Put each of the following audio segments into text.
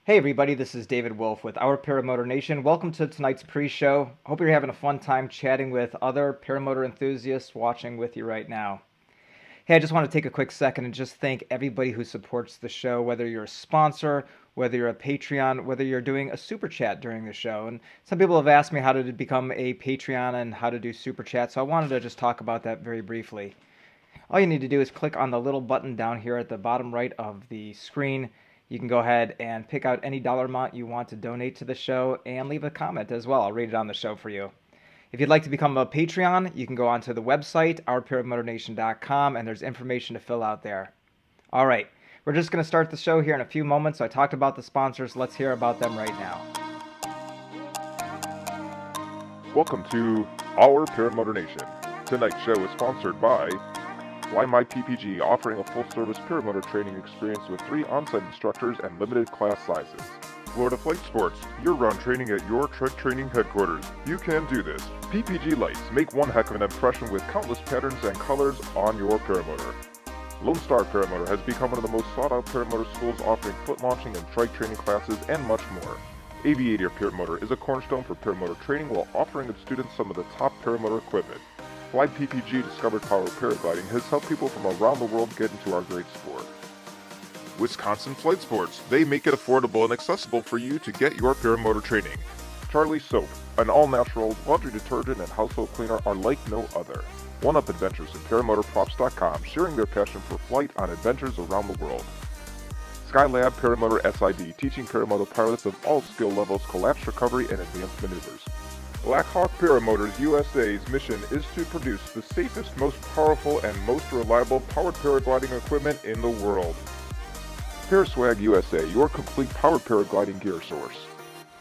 Hey everybody, this is David Wolf with Our Paramotor Nation. Welcome to tonight's pre-show. Hope you're having a fun time chatting with other paramotor enthusiasts watching with you right now. Hey, I just want to take a quick second and just thank everybody who supports the show, whether you're a sponsor, whether you're a Patreon, whether you're doing a super chat during the show. And some people have asked me how to become a Patreon and how to do super chat, so I wanted to just talk about that very briefly. All you need to do is click on the little button down here at the bottom right of the screen. You can go ahead and pick out any dollar amount you want to donate to the show and leave a comment as well. I'll read it on the show for you. If you'd like to become a Patreon, you can go onto the website, ourparamotornation.com, and there's information to fill out there. All right, we're just going to start the show here in a few moments. So I talked about the sponsors. Let's hear about them right now. Welcome to Our Paramotor Nation. Tonight's show is sponsored by Fly My PPG, offering a full-service paramotor training experience with 3 on-site instructors and limited class sizes. Florida Flight Sports, year-round training at your truck training headquarters. You can do this. PPG lights make one heck of an impression with countless patterns and colors on your paramotor. Lone Star Paramotor has become one of the most sought-out paramotor schools, offering foot launching and strike training classes and much more. Aviator Paramotor is a cornerstone for paramotor training while offering its students some of the top paramotor equipment. Fly PPG Discovered Power Paragliding has helped people from around the world get into our great sport. Wisconsin Flight Sports, they make it affordable and accessible for you to get your paramotor training. Charlie Soap, an all-natural laundry detergent and household cleaner, are like no other. One-Up Adventures and ParamotorProps.com, sharing their passion for flight on adventures around the world. Skylab Paramotor SID, teaching paramotor pilots of all skill levels collapse recovery and advanced maneuvers. Blackhawk Paramotors USA's mission is to produce the safest, most powerful, and most reliable powered paragliding equipment in the world. Paraswag USA, your complete powered paragliding gear source.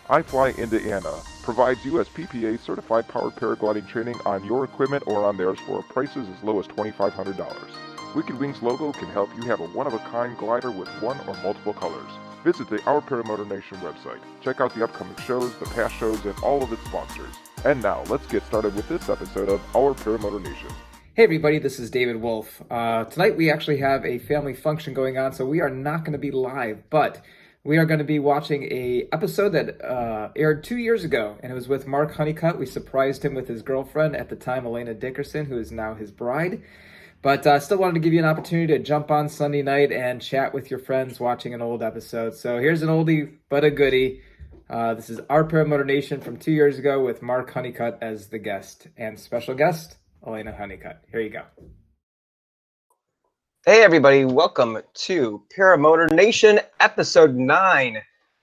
iFly Indiana provides USPPA certified powered paragliding training on your equipment or on theirs for prices as low as $2,500. Wicked Wings logo can help you have a one-of-a-kind glider with one or multiple colors. Visit the Our Paramotor Nation website. Check out the upcoming shows, the past shows, and all of its sponsors. And now, let's get started with this episode of Our Paramotor Nation. Hey everybody, this is David Wolf. Tonight we actually have a family function going on, so we are not going to be live, but we are going to be watching a episode that aired 2 years ago, and it was with Mark Huneycutt. We surprised him with his girlfriend at the time, Alayna Dickerson, who is now his bride. But still wanted to give you an opportunity to jump on Sunday night and chat with your friends watching an old episode. So here's an oldie but a goodie. This is Our Paramotor Nation from 2 years ago with Mark Huneycutt as the guest. And special guest, Alayna Huneycutt. Here you go. Hey everybody, welcome to Paramotor Nation episode 9.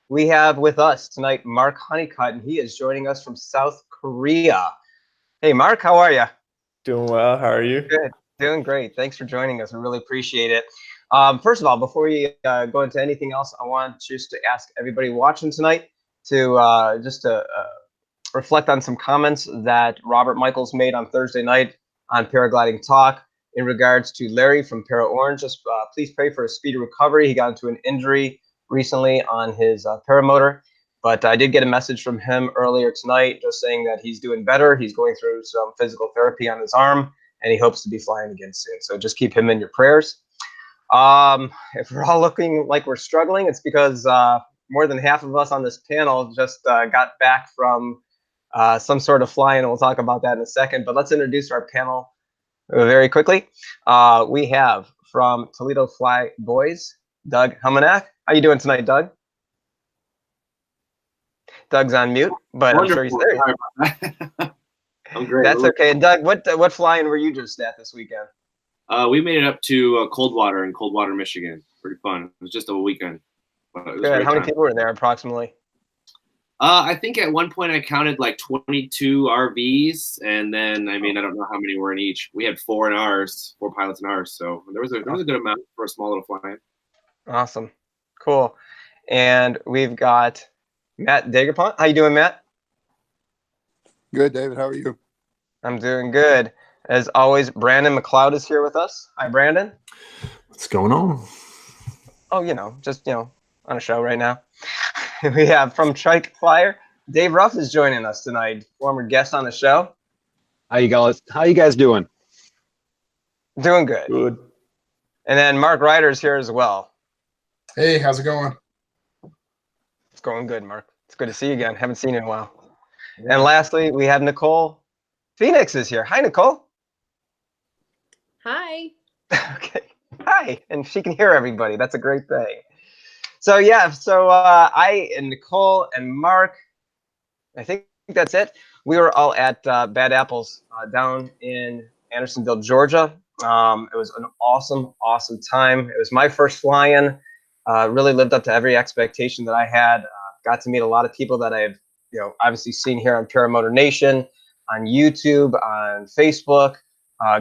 We have with us tonight Mark Huneycutt, and he is joining us from South Korea. Hey Mark, how are you? Doing well. How are you? Good. Doing great. Thanks for joining us. We really appreciate it. First of all, before we go into anything else, I want just to ask everybody watching tonight to reflect on some comments that Robert Michaels made on Thursday night on Paragliding Talk in regards to Larry from Para Orange. Just please pray for a speedy recovery. He got into an injury recently on his paramotor, but I did get a message from him earlier tonight just saying that he's doing better. He's going through some physical therapy on his arm, and he hopes to be flying again soon. So just keep him in your prayers. If we're all looking like we're struggling, it's because more than half of us on this panel just got back from some sort of flying, and we'll talk about that in a second. But let's introduce our panel very quickly. We have from Toledo Fly Boys, Doug Humanak. How you doing tonight, Doug? Doug's on mute, but wonderful. I'm sure he's there. I'm great. That's okay. And Doug, what flying were you just at this weekend? We made it up to Coldwater in Coldwater, Michigan. Pretty fun. It was just a weekend. But it was good. How many people were there approximately? I think at one point I counted like 22 RVs, and then I don't know how many were in each. We had 4 in ours, 4 pilots in ours, so there was a good amount for a small little flying. Awesome, cool. And we've got Matt Dagerpont. How you doing, Matt? Good, David. How are you? I'm doing good. As always, Brandon McLeod is here with us. Hi, Brandon. What's going on? Oh, just on a show right now. We have from Trike Flyer, Dave Ruff is joining us tonight, former guest on the show. How you guys doing? Doing good. Good. And then Mark Ryder is here as well. Hey, how's it going? going good, Mark. It's good to see you again. Haven't seen you in a while. Yeah. And lastly, we have Nicole Phoenix is here. Hi, Nicole. Hi. Okay. Hi. And she can hear everybody. That's a great thing. So yeah, I and Nicole and Mark, I think that's it. We were all at Bad Apples down in Andersonville, Georgia. It was an awesome time. It was my first fly-in. Really lived up to every expectation that I had. Got to meet a lot of people that I've, obviously seen here on Paramotor Nation, on YouTube, on Facebook.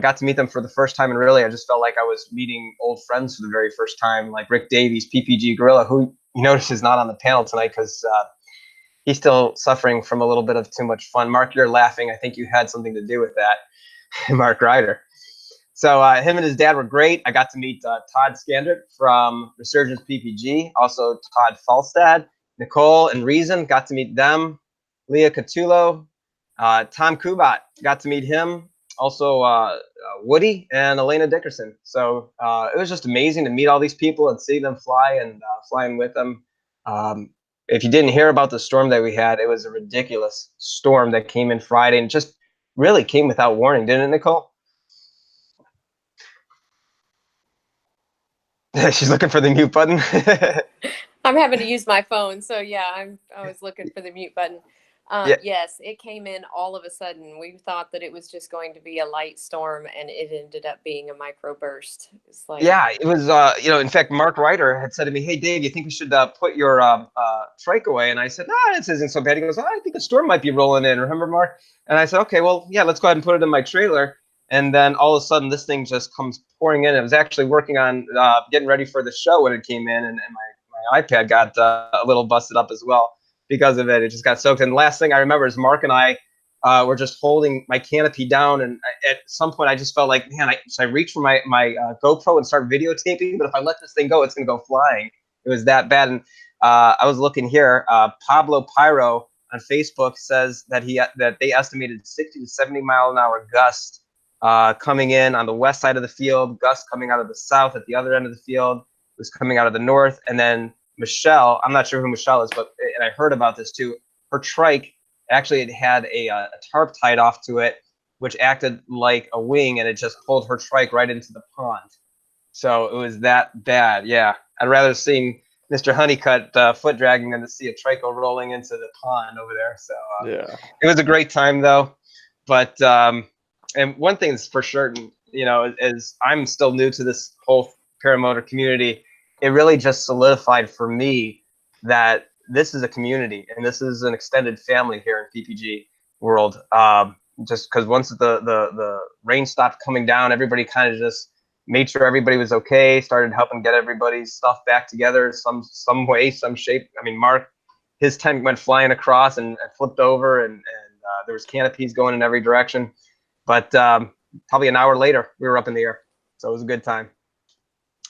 Got to meet them for the first time, and really, I just felt like I was meeting old friends for the very first time, like Rick Davies, PPG Gorilla, who you notice is not on the panel tonight because he's still suffering from a little bit of too much fun. Mark, you're laughing. I think you had something to do with that, Mark Ryder. So him and his dad were great. I got to meet Todd Falstad from Resurgence PPG, also Todd Falstad, Nicole and Reason, got to meet them. Leah Catullo, Tom Kubat, got to meet him. Also Woody and Alayna Dickerson. So it was just amazing to meet all these people and see them fly and flying with them. If you didn't hear about the storm that we had, it was a ridiculous storm that came in Friday and just really came without warning, didn't it, Nicole? She's looking for the mute button. I'm having to use my phone, so yeah, I was looking for the mute button. Yeah. Yes, it came in all of a sudden. We thought that it was just going to be a light storm, and it ended up being a microburst. It's like, yeah, it was. In fact, Mark Ryder had said to me, "Hey, Dave, you think we should put your trike away?" And I said, "No, this isn't so bad." He goes, "Oh, I think a storm might be rolling in." Remember, Mark? And I said, "Okay, well, yeah, let's go ahead and put it in my trailer." And then all of a sudden, this thing just comes pouring in. I was actually working on getting ready for the show when it came in, and my iPad got a little busted up as well because of it. It just got soaked. And the last thing I remember is Mark and I were just holding my canopy down. And at some point, I just felt like, man, I reach for my GoPro and start videotaping. But if I let this thing go, it's going to go flying. It was that bad. And I was looking here. Pablo Pyro on Facebook says that they estimated 60 to 70 mile an hour gusts coming in on the west side of the field, gusts coming out of the south at the other end of the field, was coming out of the north. And then Michelle, I'm not sure who Michelle is, and I heard about this too. Her trike, actually it had a tarp tied off to it, which acted like a wing, and it just pulled her trike right into the pond. So it was that bad. Yeah, I'd rather seen Mr. Huneycutt foot dragging than to see a trike go rolling into the pond over there. So yeah, it was a great time though. But and one thing is for certain, is I'm still new to this whole paramotor community. It really just solidified for me that this is a community and this is an extended family here in PPG world. Just because once the rain stopped coming down, everybody kind of just made sure everybody was okay, started helping get everybody's stuff back together some way, some shape. I mean, Mark, his tent went flying across and flipped over, and there was canopies going in every direction. But probably an hour later, we were up in the air. So it was a good time.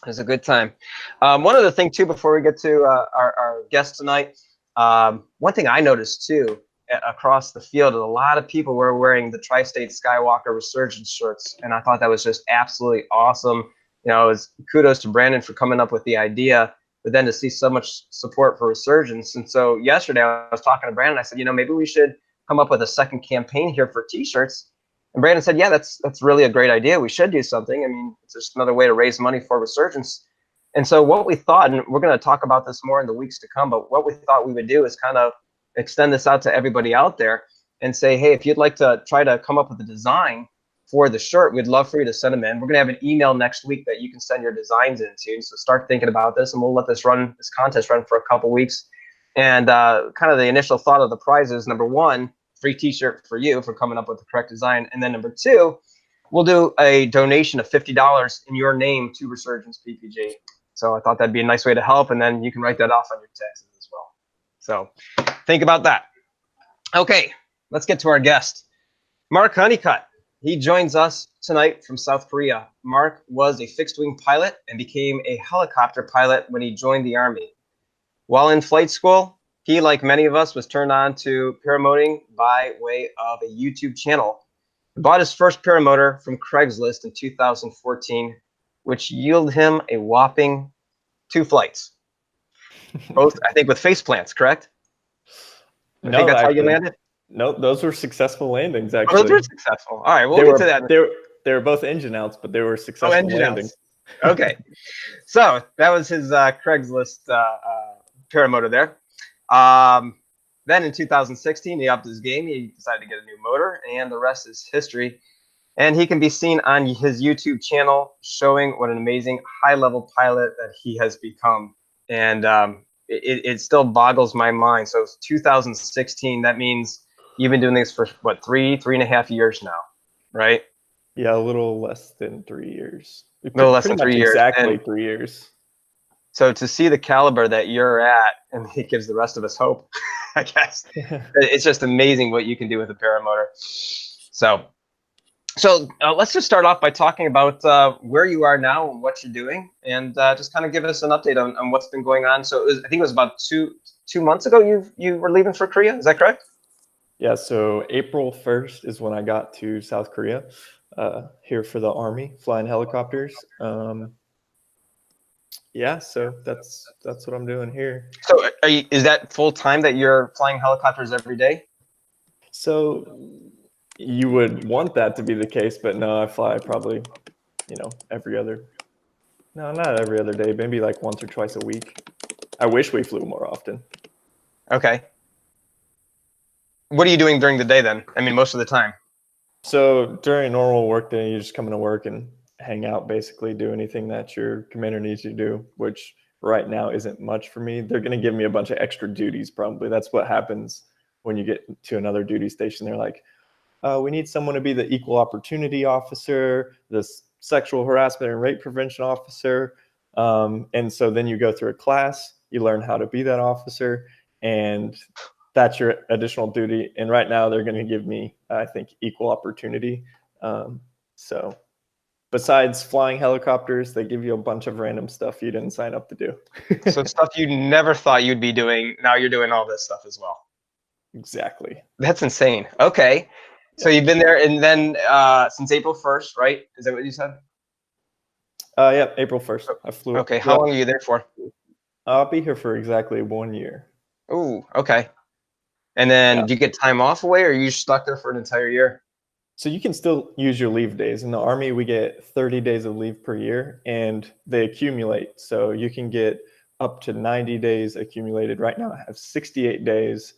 It was a good time. One other thing, too, before we get to our guest tonight, one thing I noticed, too, across the field, a lot of people were wearing the Tri-State Skywalker Resurgence shirts, and I thought that was just absolutely awesome. It was kudos to Brandon for coming up with the idea, but then to see so much support for Resurgence. And so yesterday I was talking to Brandon. I said, maybe we should come up with a second campaign here for T-shirts. And Brandon said, yeah, that's really a great idea. We should do something. I mean, it's just another way to raise money for Resurgence. And so what we thought, and we're going to talk about this more in the weeks to come, but what we thought we would do is kind of extend this out to everybody out there and say, hey, if you'd like to try to come up with a design for the shirt, we'd love for you to send them in. We're going to have an email next week that you can send your designs into. So start thinking about this, and we'll let this contest run for a couple weeks. And kind of the initial thought of the prizes, number one, free T-shirt for you for coming up with the correct design. And then number two, we'll do a donation of $50 in your name to Resurgence PPG. So I thought that'd be a nice way to help, and then you can write that off on your taxes as well. So think about that. Okay, let's get to our guest, Mark Huneycutt. He joins us tonight from South Korea. Mark was a fixed-wing pilot and became a helicopter pilot when he joined the Army. While in flight school, he, like many of us, was turned on to paramotoring by way of a YouTube channel. He bought his first paramotor from Craigslist in 2014, which yielded him a whopping 2 flights. Both, I think, with face plants, correct? I think No, that's how you actually, landed. nope. Those were successful landings. Oh, those Actually, were successful. All right, we'll they get were to that. they were both engine outs, but they were Oh, successful engine landings. outs. Okay, so that was his Craigslist paramotor there. Then in 2016, he upped his game. He decided to get a new motor, and the rest is history. And he can be seen on his YouTube channel showing what an amazing high-level pilot that he has become. And it still boggles my mind. So it's 2016. That means you've been doing this for, what, three and a half years now, right? Yeah, a little less than 3 years. A little less Pretty than much 3 years. exactly And 3 years. so to see the caliber that you're at, and it gives the rest of us hope, I guess. It's just amazing what you can do with a paramotor. So let's just start off by talking about where you are now and what you're doing, and just kind of give us an update on what's been going on. So I think it was about two months ago you were leaving for Korea. Is that correct? Yeah, so April 1st is when I got to South Korea, here for the Army, flying helicopters. Yeah, so that's what I'm doing here. So is that full time that you're flying helicopters every day? So you would want that to be the case, but no, I fly probably, every other, no, not every other day, maybe like once or twice a week. I wish we flew more often. Okay. What are you doing during the day then? I mean, most of the time. So during a normal work day, you just come into work and hang out, basically do anything that your commander needs you to do, which right now isn't much for me. They're going to give me a bunch of extra duties, probably. That's what happens when you get to another duty station. They're like, we need someone to be the equal opportunity officer, the sexual harassment and rape prevention officer. And so then you go through a class, you learn how to be that officer, and that's your additional duty. And right now they're going to give me, I think, equal opportunity. So besides flying helicopters, they give you a bunch of random stuff you didn't sign up to do. So stuff you never thought you'd be doing, now you're doing all this stuff as well. Exactly. That's insane. Okay. So you've been there, and then since April 1st, right? Is that what you said? Yeah, April 1st. I flew. Okay. How long are you there for? I'll be here for exactly 1 year. Ooh, okay. And then do you get time off away, or are you stuck there for an entire year? So you can still use your leave days. In the Army, we get 30 days of leave per year, and they accumulate. So you can get up to 90 days accumulated. Right now, I have 68 days.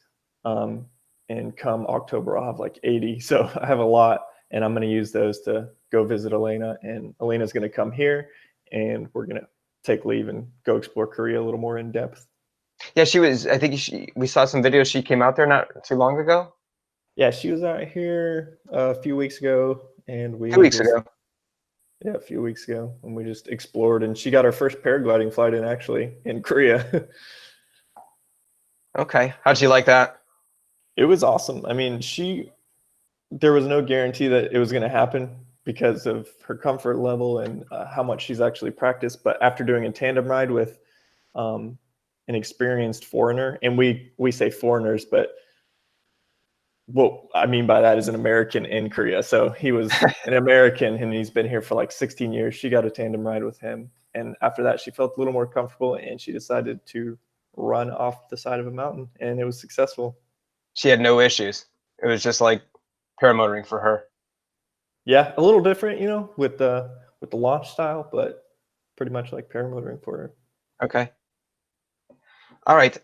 And come October, I'll have like 80. So I have a lot, and I'm going to use those to go visit Alayna. And Alayna's going to come here, and we're going to take leave and go explore Korea a little more in depth. Yeah, she was. I think we saw some videos. She came out there not too long ago. Yeah, she was out here a few weeks ago, and we. 2 weeks ago. Yeah, a few weeks ago, and we just explored. And she got her first paragliding flight in actually in Korea. Okay, how'd she like that? It was awesome. I mean, there was no guarantee that it was going to happen because of her comfort level and how much she's actually practiced. But after doing a tandem ride with an experienced foreigner, and we say foreigners, but what I mean by that is an American in Korea. So he was an American, and he's been here for like 16 years. She got a tandem ride with him. And after that, she felt a little more comfortable, and she decided to run off the side of a mountain, and it was successful. She had no issues. It was just like paramotoring for her. Yeah, a little different, with the launch style, but pretty much like paramotoring for her. Okay. All right.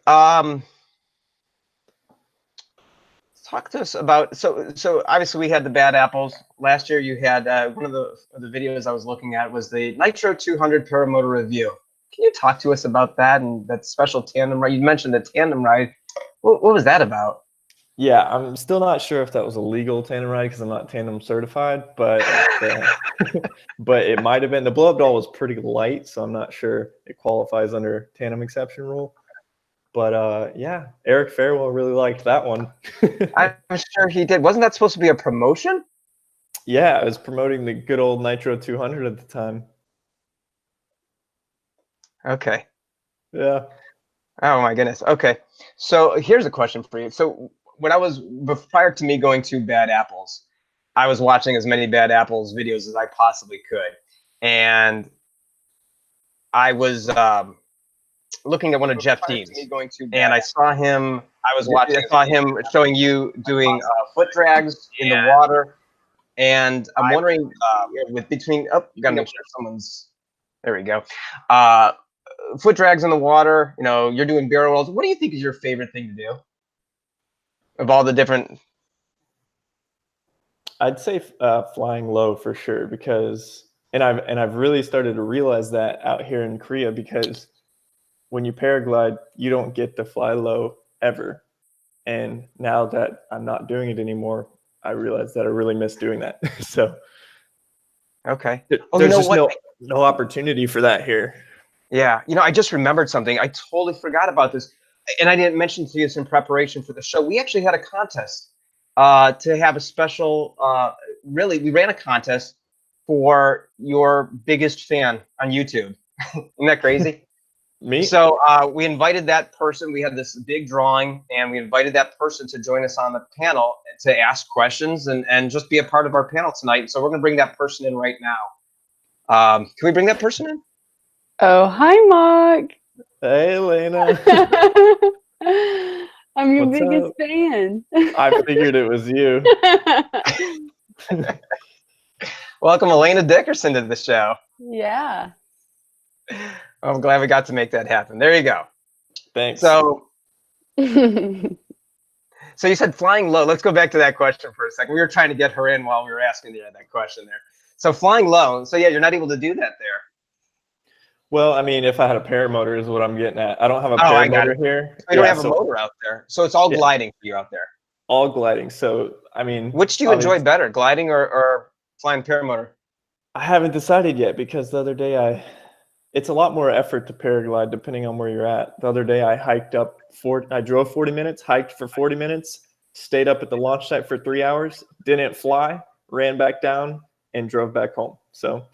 Talk to us about so obviously we had the bad apples last year. You had one of the videos I was looking at was the Nitro 200 paramotor review. Can you talk to us about that and that special tandem ride? You mentioned the tandem ride. What was that about? Yeah, I'm still not sure if that was a legal tandem ride because I'm not tandem certified, but but it might have been. The blow-up doll was pretty light, so I'm not sure it qualifies under tandem exception rule. But yeah, Eric Farewell really liked that one. I'm sure he did. Wasn't that supposed to be a promotion? Yeah, I was promoting the good old Nitro 200 at the time. Okay. Yeah. Oh my goodness. Okay. So here's a question for you. So when prior to me going to Bad Apples, I was watching as many Bad Apples videos as I possibly could. And I was looking at one of Jeff Dean's, and I saw him. I saw him showing you doing foot drags in the water, and I'm wondering with between. Oh, gotta make sure someone's. There we go. Foot drags in the water. You know, you're doing barrel rolls. What do you think is your favorite thing to do? Of all the different. I'd say flying low for sure, because I've really started to realize that out here in Korea, because when you paraglide, you don't get to fly low ever. And now that I'm not doing it anymore, I realize that I really miss doing that. So okay, there's just no opportunity for that here. Yeah, you know, I just remembered something. I totally forgot about this, and I didn't mention to you this in preparation for the show. We actually had a contest to have a special. Really, we ran a contest for your biggest fan on YouTube. Isn't that crazy? Me? So we invited that person. We had this big drawing, and we invited that person to join us on the panel to ask questions and just be a part of our panel tonight. So we're going to bring that person in right now. Can we bring that person in? Oh, hi, Mark. Hey, Alayna. I'm your What's biggest up? fan. I figured it was you. Welcome, Alayna Dickerson, to the show. Yeah. I'm glad we got to make that happen. There you go. Thanks. So you said flying low. Let's go back to that question for a second. We were trying to get her in while we were asking that question there. So flying low. So yeah, you're not able to do that there. Well, I mean, if I had a paramotor is what I'm getting at. I don't have a paramotor here. We don't have a motor out there. So it's all gliding for you out there. All gliding. So, I mean. Which do you enjoy better, gliding or flying paramotor? I haven't decided yet, because the other day it's a lot more effort to paraglide depending on where you're at. The other day I I drove 40 minutes, hiked for 40 minutes, stayed up at the launch site for 3 hours, didn't fly, ran back down, and drove back home. So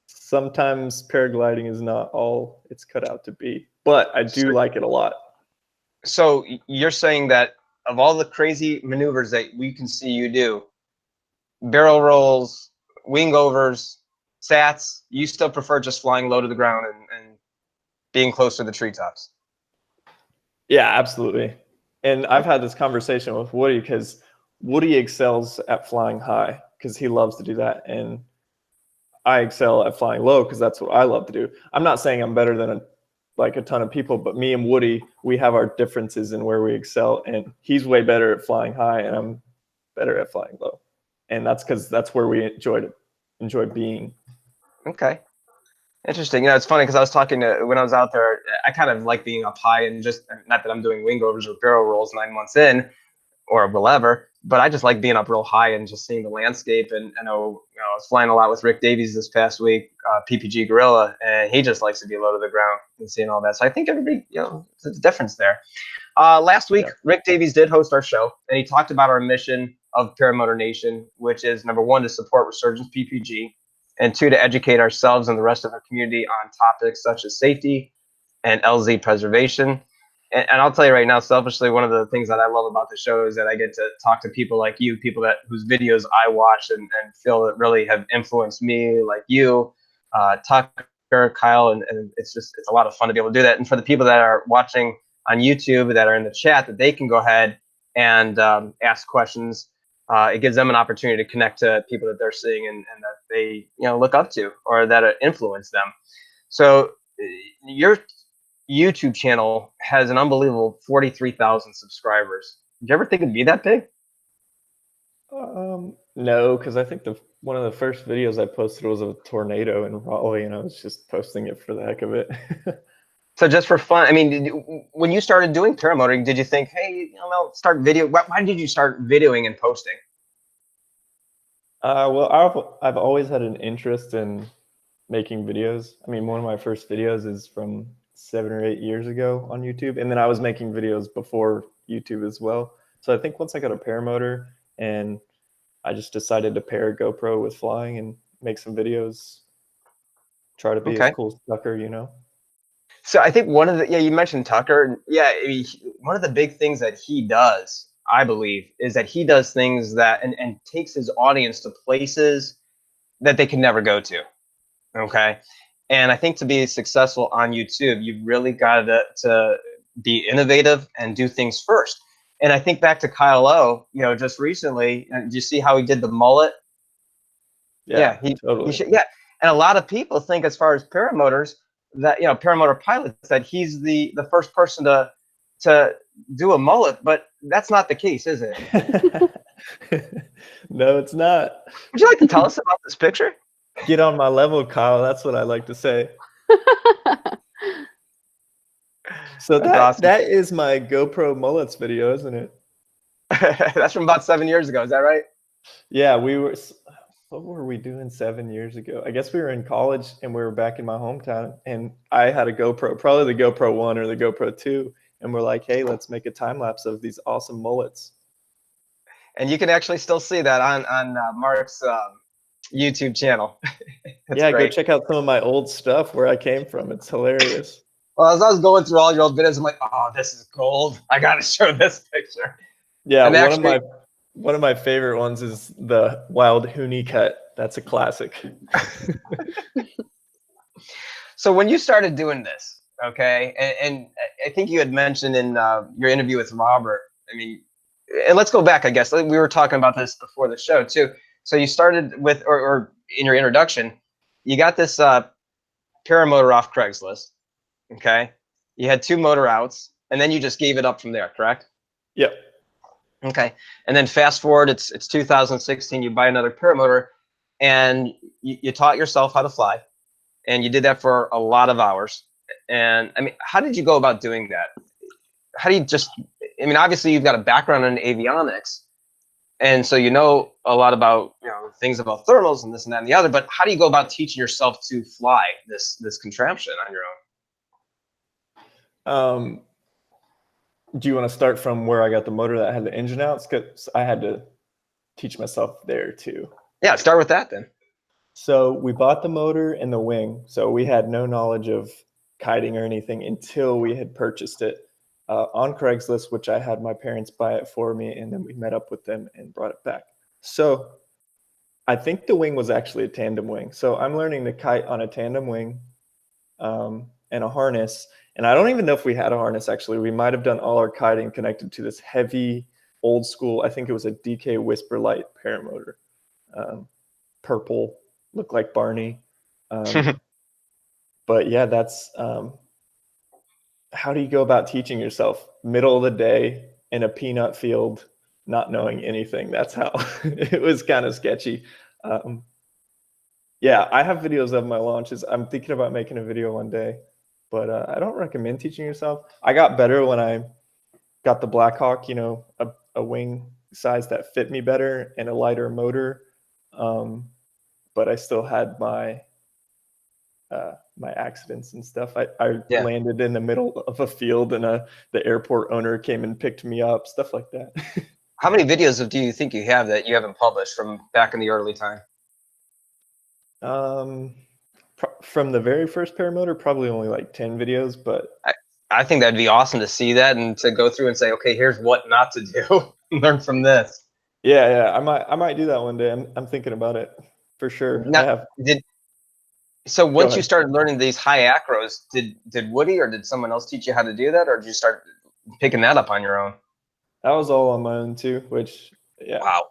sometimes paragliding is not all it's cut out to be, but I do like it a lot. So you're saying that of all the crazy maneuvers that we can see you do, barrel rolls, wing overs, sats, you still prefer just flying low to the ground and being close to the treetops? Yeah, absolutely. And I've had this conversation with Woody, because Woody excels at flying high because he loves to do that. And I excel at flying low because that's what I love to do. I'm not saying I'm better than a ton of people, but me and Woody, we have our differences in where we excel. And he's way better at flying high, and I'm better at flying low. And that's because that's where we enjoy being. Okay. Interesting. You know, it's funny because I was talking when I was out there, I kind of like being up high, and just not that I'm doing wing overs or barrel rolls 9 months in or whatever, but I just like being up real high and just seeing the landscape. And I know, I was flying a lot with Rick Davies this past week, PPG Gorilla, and he just likes to be low to the ground and seeing all that. So I think everybody, there's a difference there. Last week, Rick Davies did host our show, and he talked about our mission of Paramotor Nation, which is number 1, to support Resurgence PPG, and 2, to educate ourselves and the rest of our community on topics such as safety and LZ preservation. And I'll tell you right now, selfishly, one of the things that I love about the show is that I get to talk to people like you, people whose videos I watch and feel that really have influenced me, like you, Tucker, Kyle, and it's a lot of fun to be able to do that. And for the people that are watching on YouTube that are in the chat, that they can go ahead and ask questions. It gives them an opportunity to connect to people that they're seeing and that they look up to or that influence them. So your YouTube channel has an unbelievable 43,000 subscribers. Did you ever think it'd be that big? No, because I think one of the first videos I posted was of a tornado in Raleigh, and I was just posting it for the heck of it. So just for fun, I mean, when you started doing paramotoring, did you think, hey, start video? Why did you start videoing and posting? Well, I've always had an interest in making videos. I mean, one of my first videos is from 7 or 8 years ago on YouTube, and then I was making videos before YouTube as well. So I think once I got a paramotor, and I just decided to pair a GoPro with flying and make some videos, try to be as cool as Tucker, So I think you mentioned Tucker. Yeah, one of the big things that he does, I believe, is that he does things that and takes his audience to places that they can never go to. Okay. And I think to be successful on YouTube, you've really got to be innovative and do things first. And I think back to Kyle O, you know, just recently, and you see how he did the mullet? Yeah, he totally. should, yeah. And a lot of people think, as far as paramotors, that, you know, paramotor pilots, that he's the first person to do a mullet, but that's not the case, is it? No, it's not. Would you like to tell us about this picture? Get on my level, Kyle. That's what I like to say. So That's awesome. that is my GoPro mullets video, isn't it? That's from about 7 years ago. Is that right? Yeah, what were we doing 7 years ago? I guess we were in college and we were back in my hometown, and I had a GoPro, probably the GoPro 1 or the GoPro 2, and we're like, hey, let's make a time lapse of these awesome mullets. And you can actually still see that on Mark's YouTube channel. Yeah, great. go check out some of my old stuff where I came from. It's hilarious. Well, as I was going through all your old videos, I'm like, oh, this is gold. I got to show this picture. Yeah, And one of my favorite ones is the Wild Huneycutt. That's a classic. So when you started doing this, okay, and I think you had mentioned in your interview with Robert, I mean, and let's go back, I guess. We were talking about this before the show too. So you started with, or in your introduction, you got this paramotor off Craigslist, okay? You had 2 motor outs, and then you just gave it up from there, correct? Yep. Okay, and then fast forward, it's 2016, you buy another paramotor, and you taught yourself how to fly, and you did that for a lot of hours. And I mean, how did you go about doing that? How do you just, I mean, obviously you've got a background in avionics, and so you know a lot about, you know, things about thermals and this and that and the other, but how do you go about teaching yourself to fly this contraption on your own? Do you want to start from where I got the motor that had the engine outs? Because I had to teach myself there too. Yeah, start with that then. So we bought the motor and the wing. So we had no knowledge of kiting or anything until we had purchased it on Craigslist, which I had my parents buy it for me, and then we met up with them and brought it back. So I think the wing was actually a tandem wing. So I'm learning to kite on a tandem wing and a harness. And I don't even know if we had a harness, actually. We might have done all our kiting connected to this heavy, old school, I think it was a DK Whisper Light paramotor. Purple, looked like Barney. But yeah, that's how do you go about teaching yourself? Middle of the day in a peanut field, not knowing anything. That's how it was kind of sketchy. Yeah, I have videos of my launches. I'm thinking about making a video one day. But I don't recommend teaching yourself. I got better when I got the Blackhawk, you know, a wing size that fit me better and a lighter motor. But I still had my my accidents and stuff. I landed in the middle of a field, and the airport owner came and picked me up, stuff like that. How many videos do you think you have that you haven't published from back in the early time? From the very first paramotor, probably only like 10 videos, but I think that'd be awesome to see that and to go through and say, okay, here's what not to do. Learn from this. Yeah, I might do that one day. I'm thinking about it for sure. Now, so once you started learning these high acros, did Woody or did someone else teach you how to do that, or did you start picking that up on your own? That was all on my own too, which, yeah. Wow.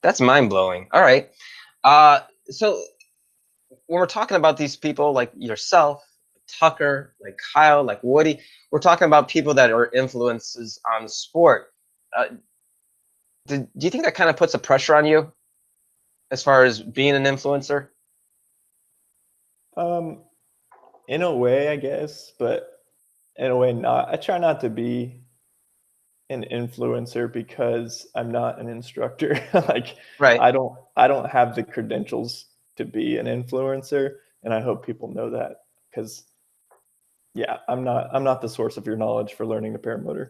That's mind blowing. All right. So when we're talking about these people like yourself, Tucker, like Kyle, like Woody, we're talking about people that are influences on the sport. Do you think that kind of puts a pressure on you as far as being an influencer? In a way, I guess, but in a way not. I try not to be an influencer because I'm not an instructor. Like, right. I don't have the credentials to be an influencer, and I hope people know that, because yeah, I'm not the source of your knowledge for learning the paramotor.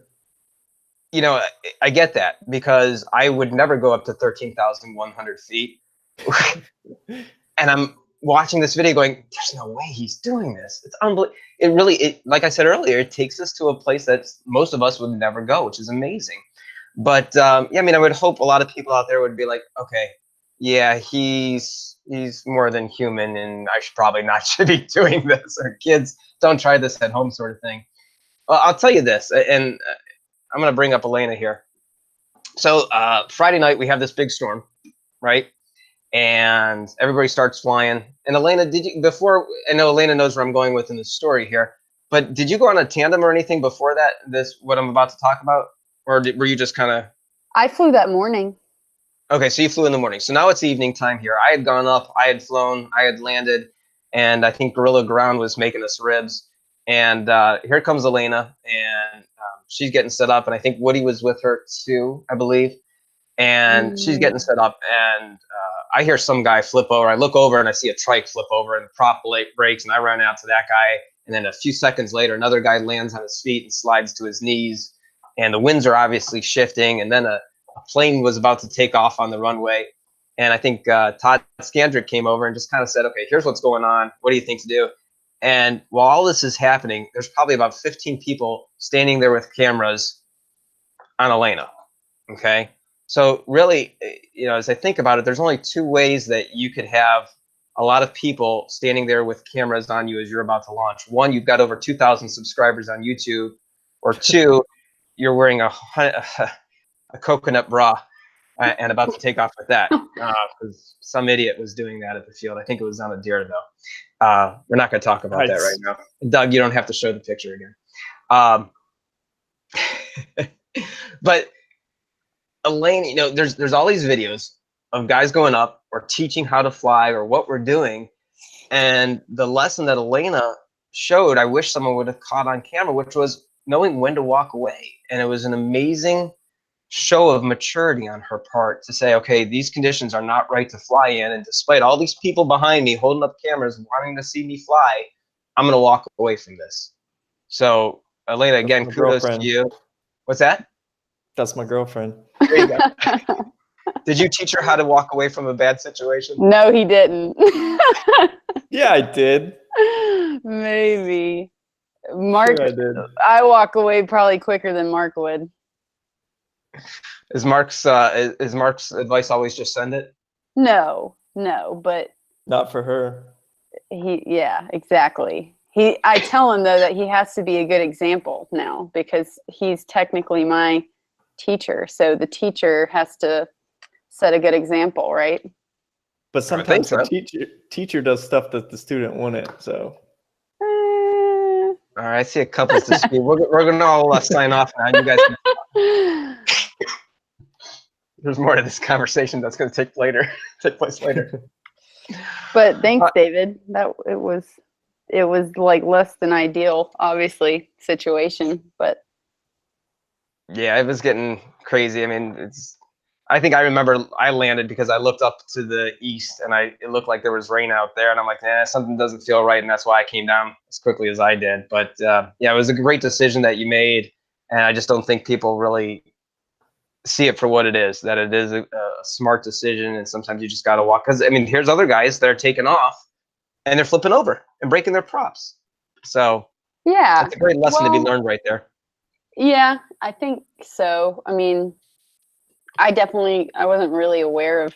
You know, I get that, because I would never go up to 13,100 feet. And I'm watching this video going, there's no way he's doing this. It's unbelievable. It really, like I said earlier, it takes us to a place that most of us would never go, which is amazing. But yeah, I mean, I would hope a lot of people out there would be like, okay, yeah, he's he's more than human, and I should probably not should be doing this. Or kids, don't try this at home, sort of thing. Well, I'll tell you this, and I'm going to bring up Alayna here. So Friday night we have this big storm, right? And everybody starts flying. And Alayna, did you before? I know Alayna knows where I'm going with in the story here, but did you go on a tandem or anything before that? This what I'm about to talk about, or were you just kind of? I flew that morning. Okay, so you flew in the morning. So now it's evening time here. I had gone up, I had flown, I had landed, and I think Gorilla Ground was making us ribs. And here comes Alayna, and she's getting set up, and I think Woody was with her too, I believe. And she's getting set up, and I hear some guy flip over. I look over, and I see a trike flip over, and the prop breaks, and I run out to that guy. And then a few seconds later, another guy lands on his feet and slides to his knees, and the winds are obviously shifting, and then a plane was about to take off on the runway. And I think Todd Scandrick came over and just kind of said, okay, here's what's going on. What do you think to do? And while all this is happening, there's probably about 15 people standing there with cameras on Alayna. Okay. So really, as I think about it, there's only two ways that you could have a lot of people standing there with cameras on you as you're about to launch. One, you've got over 2,000 subscribers on YouTube, or two, you're wearing a coconut bra and about to take off with that, because some idiot was doing that at the field. I think it was on a deer, though. We're not going to talk about that right now. Doug, you don't have to show the picture again. But Alayna, there's all these videos of guys going up or teaching how to fly or what we're doing, and the lesson that Alayna showed, I wish someone would have caught on camera, which was knowing when to walk away. And it was an amazing show of maturity on her part to say, okay, these conditions are not right to fly in, and despite all these people behind me holding up cameras wanting to see me fly, I'm going to walk away from this. So Alayna, again, kudos to you. What's that? That's my girlfriend. There you go. Did you teach her how to walk away from a bad situation? No, he didn't. Yeah, I did. Maybe. Mark, Sure I did. I walk away probably quicker than Mark would. Is Mark's advice always just send it? No, but Not for her. yeah, exactly. I tell him though that he has to be a good example now, because he's technically my teacher. So the teacher has to set a good example, right? But sometimes the teacher does stuff that the student wouldn't. So. All right, I see a couple to speak. We're gonna all sign off now. You guys. There's more to this conversation that's going to take place later. But thanks, David. That it was like less than ideal, obviously, situation, but yeah, it was getting crazy. I mean, I think I remember I landed because I looked up to the east and it looked like there was rain out there, and I'm like, something doesn't feel right, and that's why I came down as quickly as I did. But yeah, it was a great decision that you made, and I just don't think people really see it for what it is, that it is a smart decision, and sometimes you just got to walk. Because, I mean, here's other guys that are taking off, and they're flipping over and breaking their props. So yeah, it's a great lesson to be learned right there. Yeah, I think so. I mean, I wasn't really aware of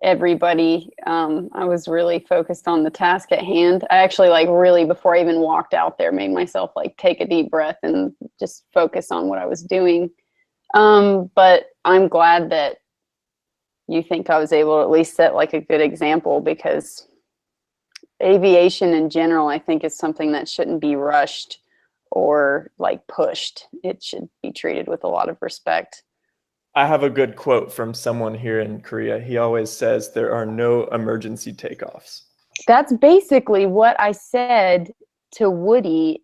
everybody. I was really focused on the task at hand. I actually really, before I even walked out there, made myself take a deep breath and just focus on what I was doing. But I'm glad that you think I was able to at least set a good example, because aviation in general, I think, is something that shouldn't be rushed or pushed. It should be treated with a lot of respect. I have a good quote from someone here in Korea. He always says there are no emergency takeoffs. That's basically what I said to Woody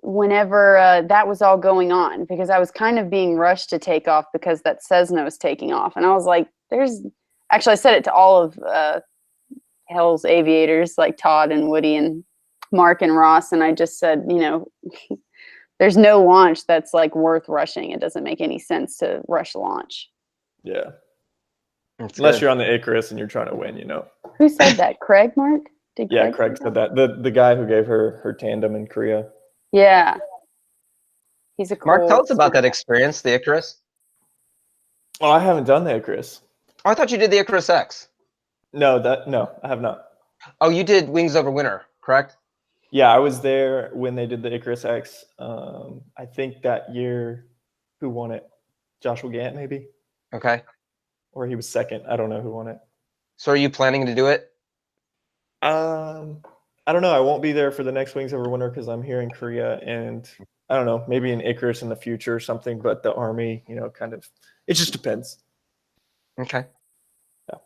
whenever that was all going on, because I was kind of being rushed to take off because that Cessna was taking off. And I was like, actually I said it to all of Hell's aviators, like Todd and Woody and Mark and Ross. And I just said, there's no launch that's worth rushing. It doesn't make any sense to rush launch. Yeah. That's Unless good. you're on the Icarus and you're trying to win, Who said that? Craig, Mark? Yeah, Craig said that. The guy who gave her tandem in Korea. Yeah. He's a cool Mark, tell us about that experience, the Icarus. Oh, I haven't done the Icarus. Oh, I thought you did the Icarus X. No, I have not. Oh, you did Wings Over Winter, correct? Yeah, I was there when they did the Icarus X. I think that year, who won it? Joshua Gant, maybe? Okay. Or he was second. I don't know who won it. So are you planning to do it? I don't know. I won't be there for the next Wings Over Winter because I'm here in Korea, and I don't know, maybe an Icarus in the future or something. But the Army, kind of, it just depends. Okay. Yeah.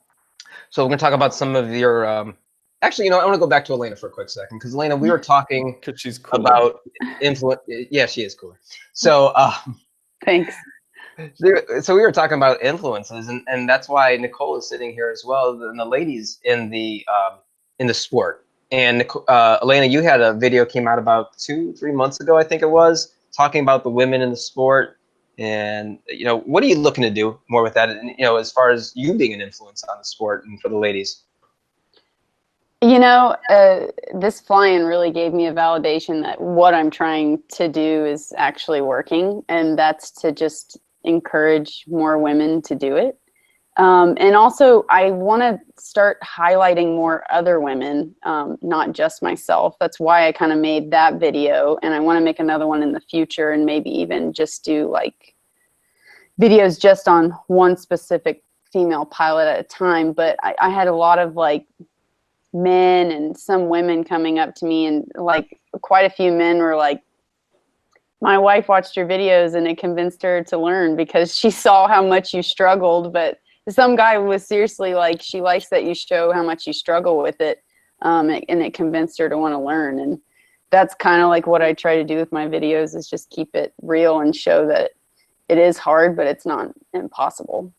So we're gonna talk about some of your. Actually, I want to go back to Alayna for a quick second because Alayna, we were talking Because she's cool. about influence. Yeah, she is cooler. So Thanks. So we were talking about influences, and that's why Nicole is sitting here as well, and the ladies in the sport. And Alayna, you had a video came out about 2-3 months ago, I think it was, talking about the women in the sport. And what are you looking to do more with that? And as far as you being an influence on the sport and for the ladies. This fly-in really gave me a validation that what I'm trying to do is actually working, and that's to just encourage more women to do it. And also, I want to start highlighting more other women, not just myself. That's why I kind of made that video, and I want to make another one in the future, and maybe even just do like videos just on one specific female pilot at a time. But I had a lot of like men and some women coming up to me, and like quite a few men were like, my wife watched your videos and it convinced her to learn because she saw how much you struggled. But some guy was seriously like, she likes that you show how much you struggle with it. And it convinced her to want to learn. And that's kind of like what I try to do with my videos, is just keep it real and show that it is hard, but it's not impossible.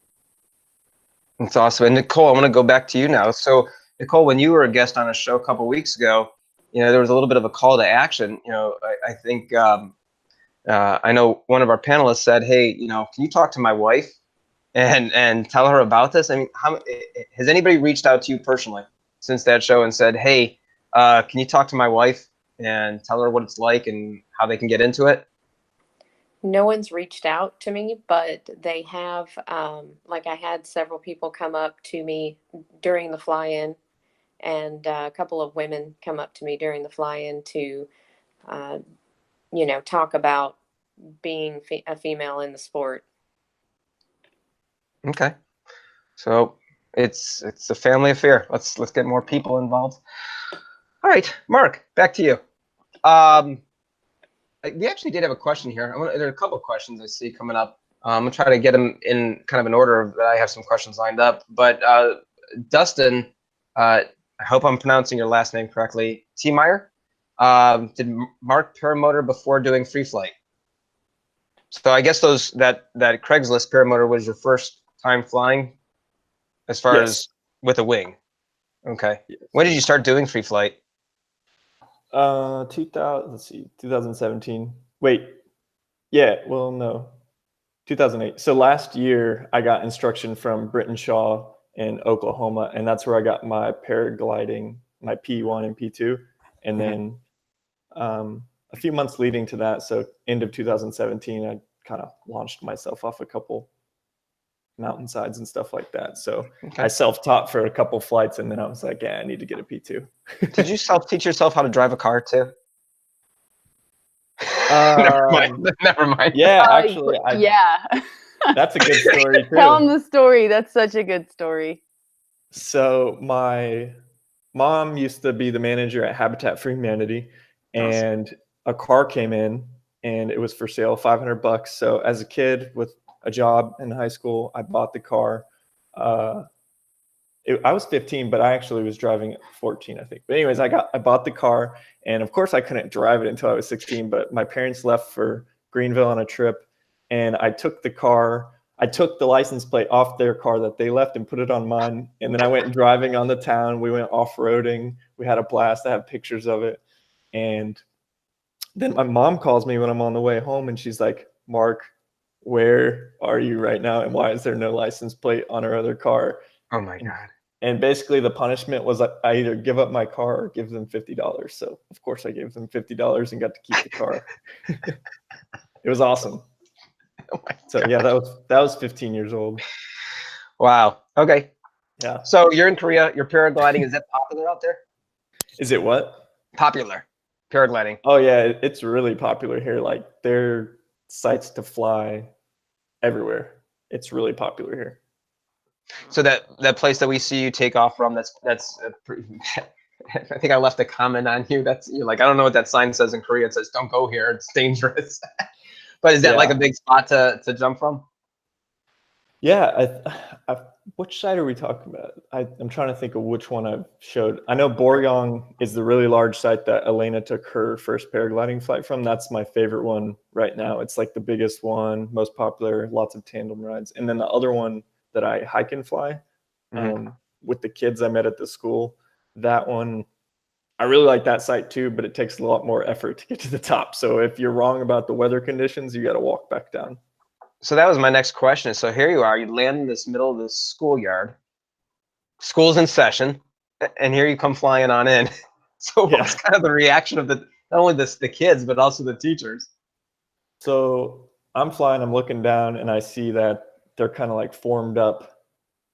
That's awesome. And Nicole, I want to go back to you now. So Nicole, when you were a guest on a show a couple of weeks ago, there was a little bit of a call to action. I think I know one of our panelists said, "Hey, can you talk to my wife and tell her about this?" I mean, has anybody reached out to you personally since that show and said, "Hey, can you talk to my wife and tell her what it's like and how they can get into it"? No one's reached out to me, but they have, like I had several people come up to me during the fly-in, and a couple of women come up to me during the fly-in to, talk about being a female in the sport. Okay, so it's a family affair. Let's get more people involved. All right, Mark, back to you. We actually did have a question here. There are a couple of questions I see coming up. I'm gonna try to get them in kind of an order that I have some questions lined up. But Dustin, I hope I'm pronouncing your last name correctly. T. Meyer, did Mark paramotor before doing free flight? So I guess that Craigslist paramotor was your first time flying, as far as with a wing. Okay. Yes. When did you start doing free flight? 2017. Wait. Yeah. Well, no. 2008. So last year I got instruction from Britton Shaw in Oklahoma, and that's where I got my paragliding, my P1 and P2, and then a few months leading to that. So end of 2017, I kind of launched myself off a couple mountainsides and stuff like that. So I self-taught for a couple flights, and then I was like, yeah, I need to get a P2. Did you self-teach yourself how to drive a car too? Never mind. Yeah, actually. Yeah. That's a good story too. Tell them the story. That's such a good story. So my mom used to be the manager at Habitat for Humanity, and a car came in and it was for sale, $500. So as a kid with a job in high school, I bought the car. I was 15, but I actually was driving at 14, I think. But anyways, I bought the car, and of course I couldn't drive it until I was 16, but my parents left for Greenville on a trip, and I took the car. I took the license plate off their car that they left and put it on mine. And then I went driving on the town. We went off-roading. We had a blast. I have pictures of it. And then my mom calls me when I'm on the way home, and she's like, Mark, where are you right now? And why is there no license plate on our other car? Oh my God. And basically the punishment was I either give up my car or give them $50. So of course I gave them $50 and got to keep the car. It was awesome. Oh so yeah, that was 15 years old. Wow. Okay. Yeah. So you're in Korea. Your paragliding, is that popular out there? Is it what? Popular paragliding. Oh yeah, it's really popular here. Like there are sites to fly everywhere. It's really popular here. So that place that we see you take off from, that's pretty, I think I left a comment on you. You're like, I don't know what that sign says in Korea. It says, "Don't go here. It's dangerous." But is that like a big spot to jump from? Yeah. Which site are we talking about? I'm trying to think of which one I've showed. I know Boryong is the really large site that Alayna took her first paragliding flight from. That's my favorite one right now. It's like the biggest one, most popular, lots of tandem rides. And then the other one that I hike and fly with the kids I met at the school, that one, I really like that site too, but it takes a lot more effort to get to the top. So if you're wrong about the weather conditions, you got to walk back down. So that was my next question. So here you are, you land in this middle of the schoolyard. School's in session, and here you come flying on in. So what's kind of the reaction of not only the kids, but also the teachers? So I'm flying, I'm looking down, and I see that they're kind of like formed up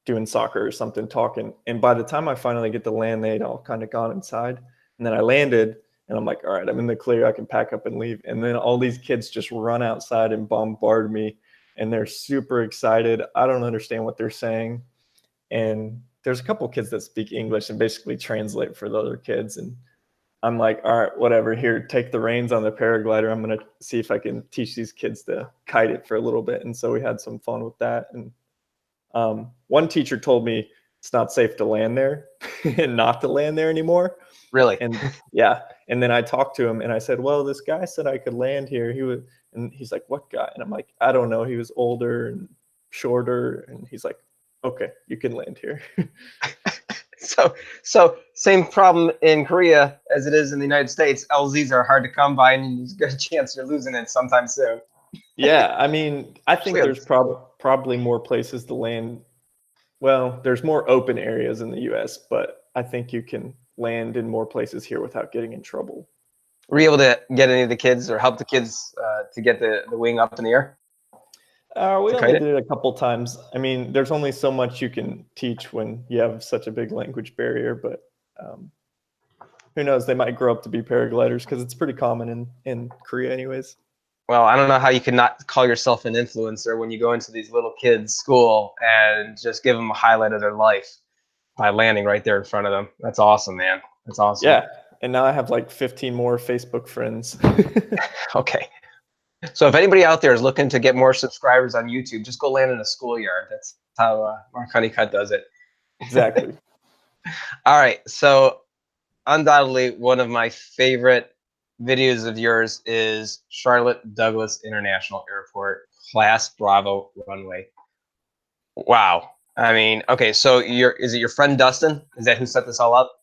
doing soccer or something, talking. And by the time I finally get to land, they'd all kind of gone inside. And then I landed, and I'm like, all right, I'm in the clear, I can pack up and leave. And then all these kids just run outside and bombard me. And they're super excited. I don't understand what they're saying. And there's a couple of kids that speak English and basically translate for the other kids. And I'm like, all right, whatever, here, take the reins on the paraglider. I'm going to see if I can teach these kids to kite it for a little bit. And so we had some fun with that. And one teacher told me it's not safe to land there and not to land there anymore. Really? And yeah. And then I talked to him and I said, well, this guy said I could land here. And he's like, what guy? And I'm like, I don't know. He was older and shorter. And he's like, okay, you can land here. So same problem in Korea as it is in the United States. LZs are hard to come by, and there's a good chance you're losing it sometime soon. Yeah, I mean, I think there's probably more places to land. Well, there's more open areas in the U.S., but I think you can land in more places here without getting in trouble. Were you able to get any of the kids or help the kids to get the wing up in the air? We only did it a couple times. I mean, there's only so much you can teach when you have such a big language barrier, but who knows? They might grow up to be paragliders because it's pretty common in Korea anyways. Well, I don't know how you can not call yourself an influencer when you go into these little kids' school and just give them a highlight of their life by landing right there in front of them. That's awesome, man. That's awesome. Yeah. And now I have like 15 more Facebook friends. Okay. So if anybody out there is looking to get more subscribers on YouTube, just go land in a schoolyard. That's how Mark Huneycutt does it. Exactly. All right. So undoubtedly, one of my favorite videos of yours is Charlotte Douglas International Airport, Class Bravo runway. Wow. I mean, okay. So is it your friend Dustin? Is that who set this all up?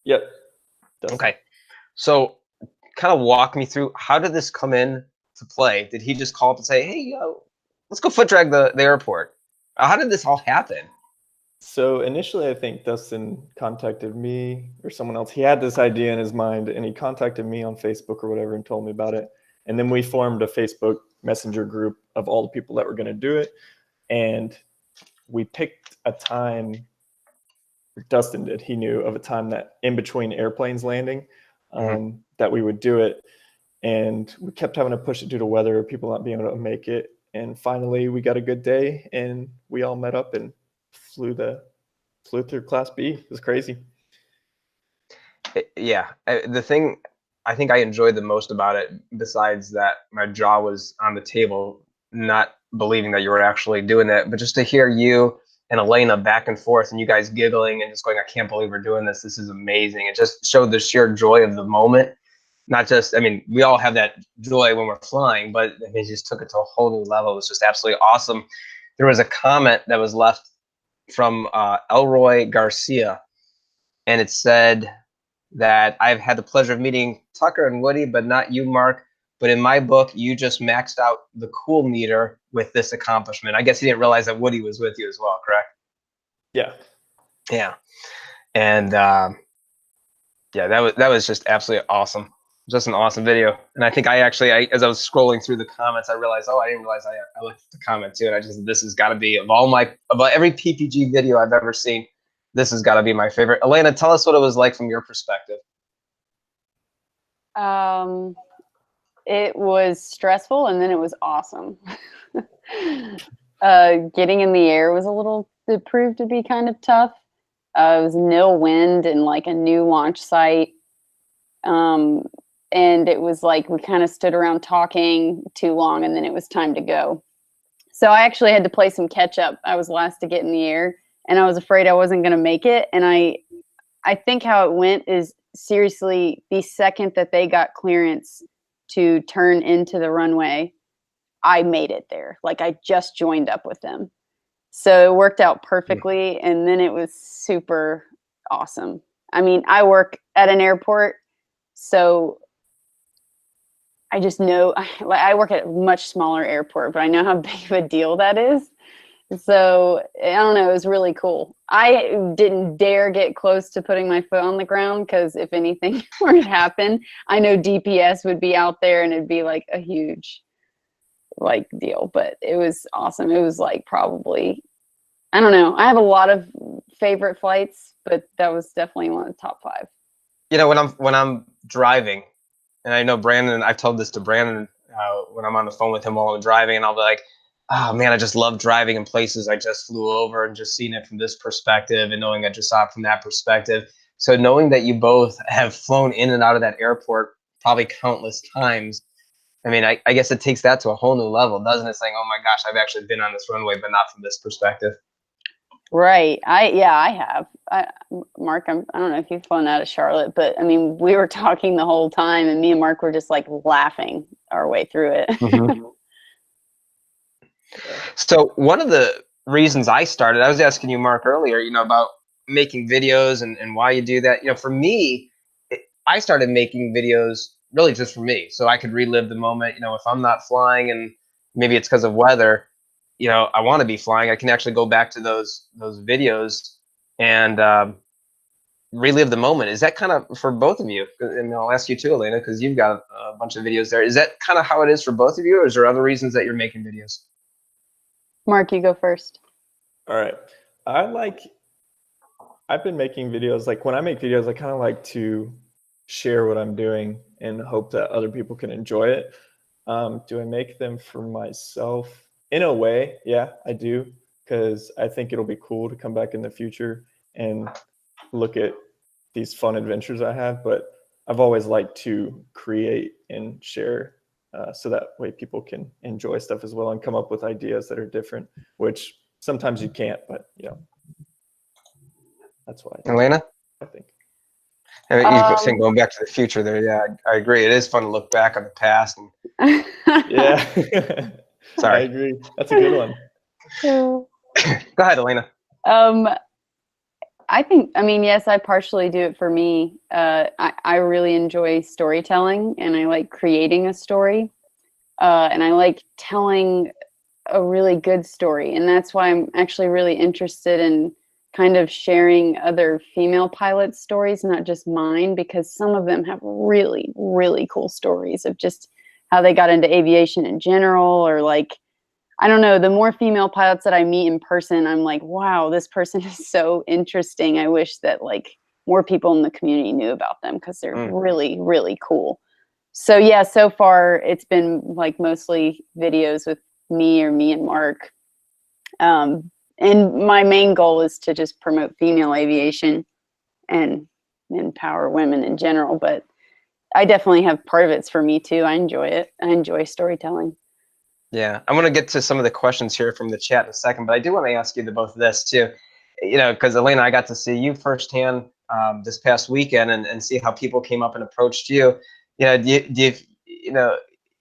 Yep. Dustin. Okay. So kind of walk me through, how did this come in to play? Did he just call up and say, hey, let's go foot drag the airport? How did this all happen? So initially, I think Dustin contacted me or someone else. He had this idea in his mind, and he contacted me on Facebook or whatever and told me about it. And then we formed a Facebook Messenger group of all the people that were going to do it. And we picked a time, Dustin did. He knew of a time that in between airplanes landing, that we would do it. And we kept having to push it due to weather, people not being able to make it. And finally, we got a good day, and we all met up and flew through Class B. It was crazy. Yeah. The thing I think I enjoyed the most about it, besides that my jaw was on the table, not believing that you were actually doing that, but just to hear you and Alayna back and forth and you guys giggling and just going, I can't believe we're doing this. This is amazing. It just showed the sheer joy of the moment. Not just, I mean, we all have that joy when we're flying, but it just took it to a whole new level. It was just absolutely awesome. There was a comment that was left from Elroy Garcia, and it said that I've had the pleasure of meeting Tucker and Woody, but not you, Mark. But in my book, you just maxed out the cool meter with this accomplishment. I guess he didn't realize that Woody was with you as well, correct? Yeah. Yeah. And yeah, that was just absolutely awesome. Just an awesome video. And I think I as I was scrolling through the comments, I realized, I didn't realize I looked at the comment too. And this has got to be of every PPG video I've ever seen, this has got to be my favorite. Alayna, tell us what it was like from your perspective. It was stressful, and then it was awesome. Getting in the air was it proved to be kind of tough. It was nil wind and like a new launch site. And it was like we kind of stood around talking too long, and then it was time to go. So I actually had to play some catch up. I was last to get in the air, and I was afraid I wasn't going to make it. And I think how it went is, seriously, the second that they got clearance to turn into the runway, I made it there. Like, I just joined up with them. So it worked out perfectly, and then it was super awesome. I mean, I work at an airport, so I just know, I work at a much smaller airport, but I know how big of a deal that is. So I don't know, it was really cool. I didn't dare get close to putting my foot on the ground, because if anything were to happen, I know DPS would be out there and it'd be like a huge like deal. But it was awesome. It was like probably, I don't know, I have a lot of favorite flights, but that was definitely one of the top 5. You know, when I'm driving, and I know Brandon, I've told this to Brandon when I'm on the phone with him while I'm driving, and I'll be like, oh man, I just love driving in places I just flew over and just seeing it from this perspective and knowing I just saw it from that perspective. So knowing that you both have flown in and out of that airport probably countless times, I mean, I guess it takes that to a whole new level, doesn't it? Saying, oh my gosh, I've actually been on this runway, but not from this perspective. Right. I have. Mark, I don't know if you've flown out of Charlotte, but I mean, we were talking the whole time, and me and Mark were just like laughing our way through it. Mm-hmm. So one of the reasons I started, I was asking you, Mark, earlier, you know, about making videos and why you do that. You know, for me, I started making videos really just for me, so I could relive the moment. You know, if I'm not flying, and maybe it's because of weather, you know, I want to be flying, I can actually go back to those videos and relive the moment. Is that kind of for both of you? And I'll ask you too, Alayna, because you've got a bunch of videos there. Is that kind of how it is for both of you, or is there other reasons that you're making videos? Mark, you go first. All right. I've been making videos. Like, when I make videos, I kind of like to share what I'm doing and hope that other people can enjoy it. Do I make them for myself? In a way, yeah, I do, because I think it'll be cool to come back in the future and look at these fun adventures I have. But I've always liked to create and share, so that way people can enjoy stuff as well and come up with ideas that are different, which sometimes you can't, but you know, that's why. Alayna? I think. And you're saying going back to the future there. Yeah, I agree. It is fun to look back on the past. And yeah. Sorry. I agree. That's a good one. Go ahead, Alayna. I think, I mean, yes, I partially do it for me. I really enjoy storytelling, and I like creating a story. And I like telling a really good story. And that's why I'm actually really interested in kind of sharing other female pilots' stories, not just mine, because some of them have really, really cool stories of just how they got into aviation in general, or like, I don't know, the more female pilots that I meet in person, I'm like, wow, this person is so interesting. I wish that like more people in the community knew about them, because they're really, really cool. So yeah, so far it's been like mostly videos with me and Mark. And my main goal is to just promote female aviation and empower women in general. But I definitely have part of it's for me too. I enjoy it. I enjoy storytelling. Yeah, I want to get to some of the questions here from the chat in a second, but I do want to ask you both this too. You know, because Alayna, I got to see you firsthand this past weekend and see how people came up and approached you. You know, you know,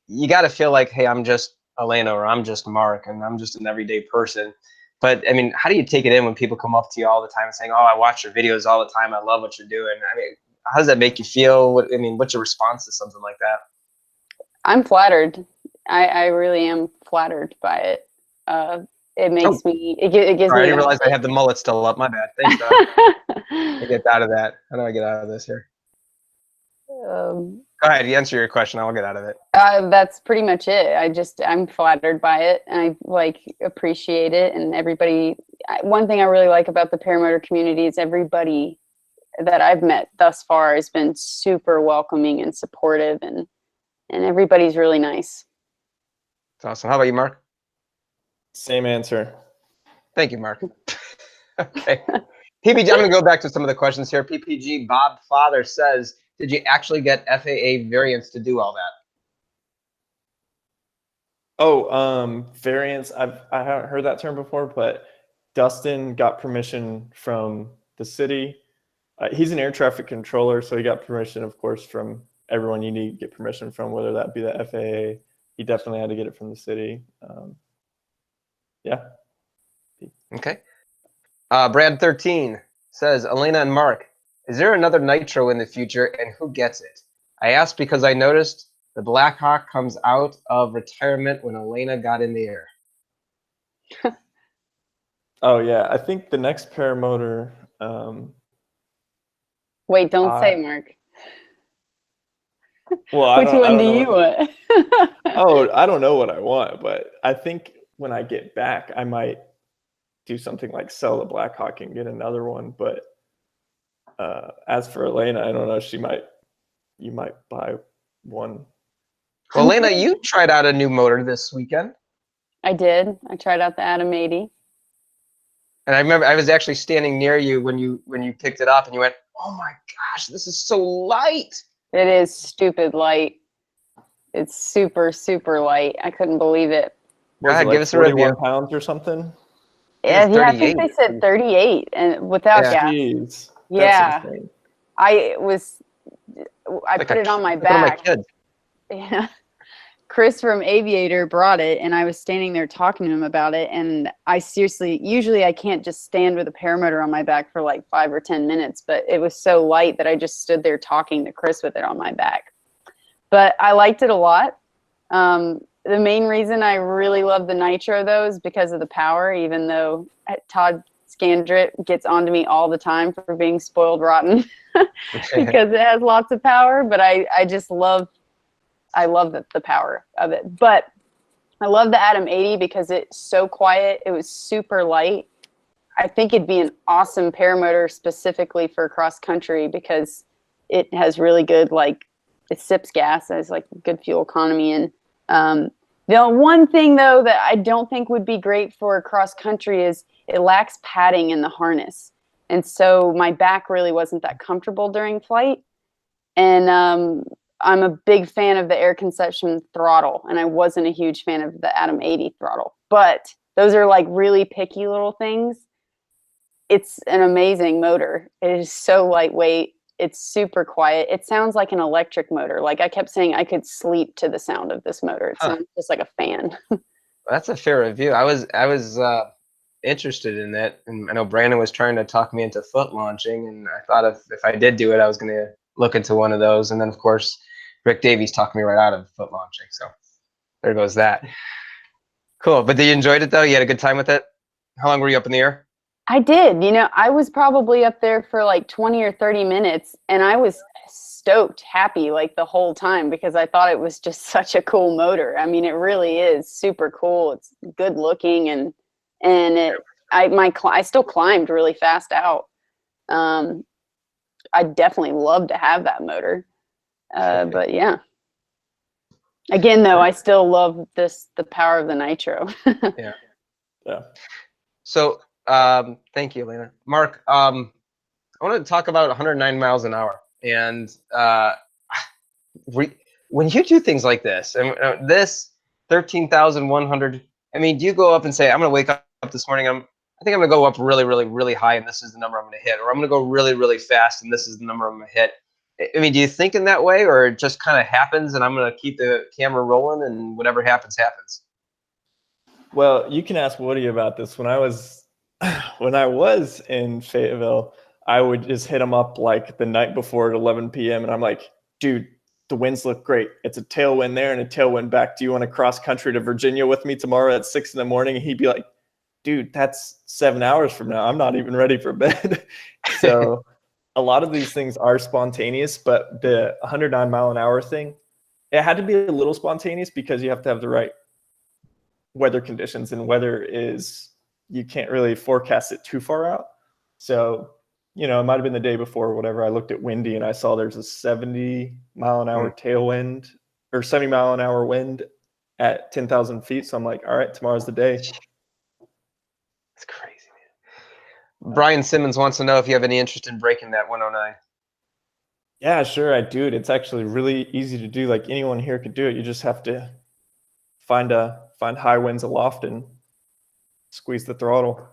you got to feel like, hey, I'm just Alayna, or I'm just Mark, and I'm just an everyday person. But I mean, how do you take it in when people come up to you all the time and saying, "Oh, I watch your videos all the time. I love what you're doing." I mean, how does that make you feel? What's your response to something like that? I'm flattered. I really am flattered by it. It makes me. It gives me. I didn't realize I had the mullet still up. My bad. Thanks, Doug. I get out of that. How do I get out of this here? Go ahead. You answer your question. I'll get out of it. That's pretty much it. I'm flattered by it, and I like appreciate it. And everybody, one thing I really like about the paramotor community is everybody that I've met thus far has been super welcoming and supportive, and everybody's really nice. That's awesome. How about you, Mark? Same answer. Thank you, Mark. Okay. PPG, I'm going to go back to some of the questions here. PPG Bob Father says, did you actually get FAA variants to do all that? Oh, variants. I haven't heard that term before, but Dustin got permission from the city. He's an air traffic controller, so he got permission, of course, from everyone you need to get permission from, whether that be the FAA. He definitely had to get it from the city. Yeah. Okay. Brad 13 says, Alayna and Mark, is there another Nitro in the future, and who gets it? I asked because I noticed the Black Hawk comes out of retirement when Alayna got in the air. Oh, yeah. I think the next paramotor... Wait, don't say, Mark. Well, Which one do you want? Oh, I don't know what I want, but I think when I get back, I might do something like sell the Black Hawk and get another one. But as for Alayna, I don't know. You might buy one. Well, Alayna, you tried out a new motor this weekend. I did. I tried out the Atom 80. And I remember I was actually standing near you when you picked it up, and you went, "Oh my gosh, this is so light!" It is stupid light. It's super, super light. I couldn't believe it. Go ahead, give us a review. 41 pounds or something? Yeah, I think they said 38, and without gas. Jeez, yeah, insane. I put it on my back. Yeah. Chris from Aviator brought it, and I was standing there talking to him about it, and usually I can't just stand with a paramotor on my back for like 5 or 10 minutes, but it was so light that I just stood there talking to Chris with it on my back. But I liked it a lot. The main reason I really love the Nitro, though, is because of the power, even though Todd Scandrett gets onto me all the time for being spoiled rotten because it has lots of power, but I just love the power of it. But I love the Atom 80 because it's so quiet. It was super light. I think it'd be an awesome paramotor specifically for cross country because it has really good, like, it sips gas, it has like good fuel economy. And the one thing though that I don't think would be great for cross country is it lacks padding in the harness. And so my back really wasn't that comfortable during flight. And I'm a big fan of the Air Conception throttle, and I wasn't a huge fan of the Atom 80 throttle. But those are like really picky little things. It's an amazing motor. It is so lightweight. It's super quiet. It sounds like an electric motor. Like I kept saying, I could sleep to the sound of this motor. It sounds just like a fan. That's a fair review. I was interested in it, and I know Brandon was trying to talk me into foot launching, and I thought if I did do it, I was going to look into one of those. And then of course, Rick Davies talked me right out of foot launching. So there goes that. Cool. But you enjoyed it though? You had a good time with it? How long were you up in the air? I did. You know, I was probably up there for like 20 or 30 minutes, and I was stoked, happy like the whole time because I thought it was just such a cool motor. I mean, it really is super cool. It's good looking, and I still climbed really fast out. I definitely love to have that motor. But yeah. Again, though, I still love the power of the Nitro. Yeah. Yeah. So thank you, Alayna. Mark, I wanted to talk about 109 miles an hour. And when you do things like this, and this 13,100, I mean, do you go up and say, I'm going to wake up this morning, I think I'm going to go up really, really, really high, and this is the number I'm going to hit, or I'm going to go really, really fast, and this is the number I'm going to hit? I mean, do you think in that way, or it just kind of happens, and I'm going to keep the camera rolling, and whatever happens, happens? Well, you can ask Woody about this. When I was in Fayetteville, I would just hit him up like the night before at 11 p.m. And I'm like, dude, the winds look great. It's a tailwind there and a tailwind back. Do you want to cross country to Virginia with me tomorrow at 6 a.m? And he'd be like, dude, that's 7 hours from now. I'm not even ready for bed. So a lot of these things are spontaneous, but the 109 mile an hour thing, it had to be a little spontaneous because you have to have the right weather conditions, and weather is you can't really forecast it too far out. So, you know, it might have been the day before or whatever. I looked at windy and I saw there's a 70-mile-an-hour tailwind or 70-mile-an-hour wind at 10,000 feet. So I'm like, all right, tomorrow's the day. It's crazy, man. Brian Simmons wants to know if you have any interest in breaking that 109. Yeah, sure, I do. It's actually really easy to do. Like anyone here could do it. You just have to find high winds aloft and squeeze the throttle.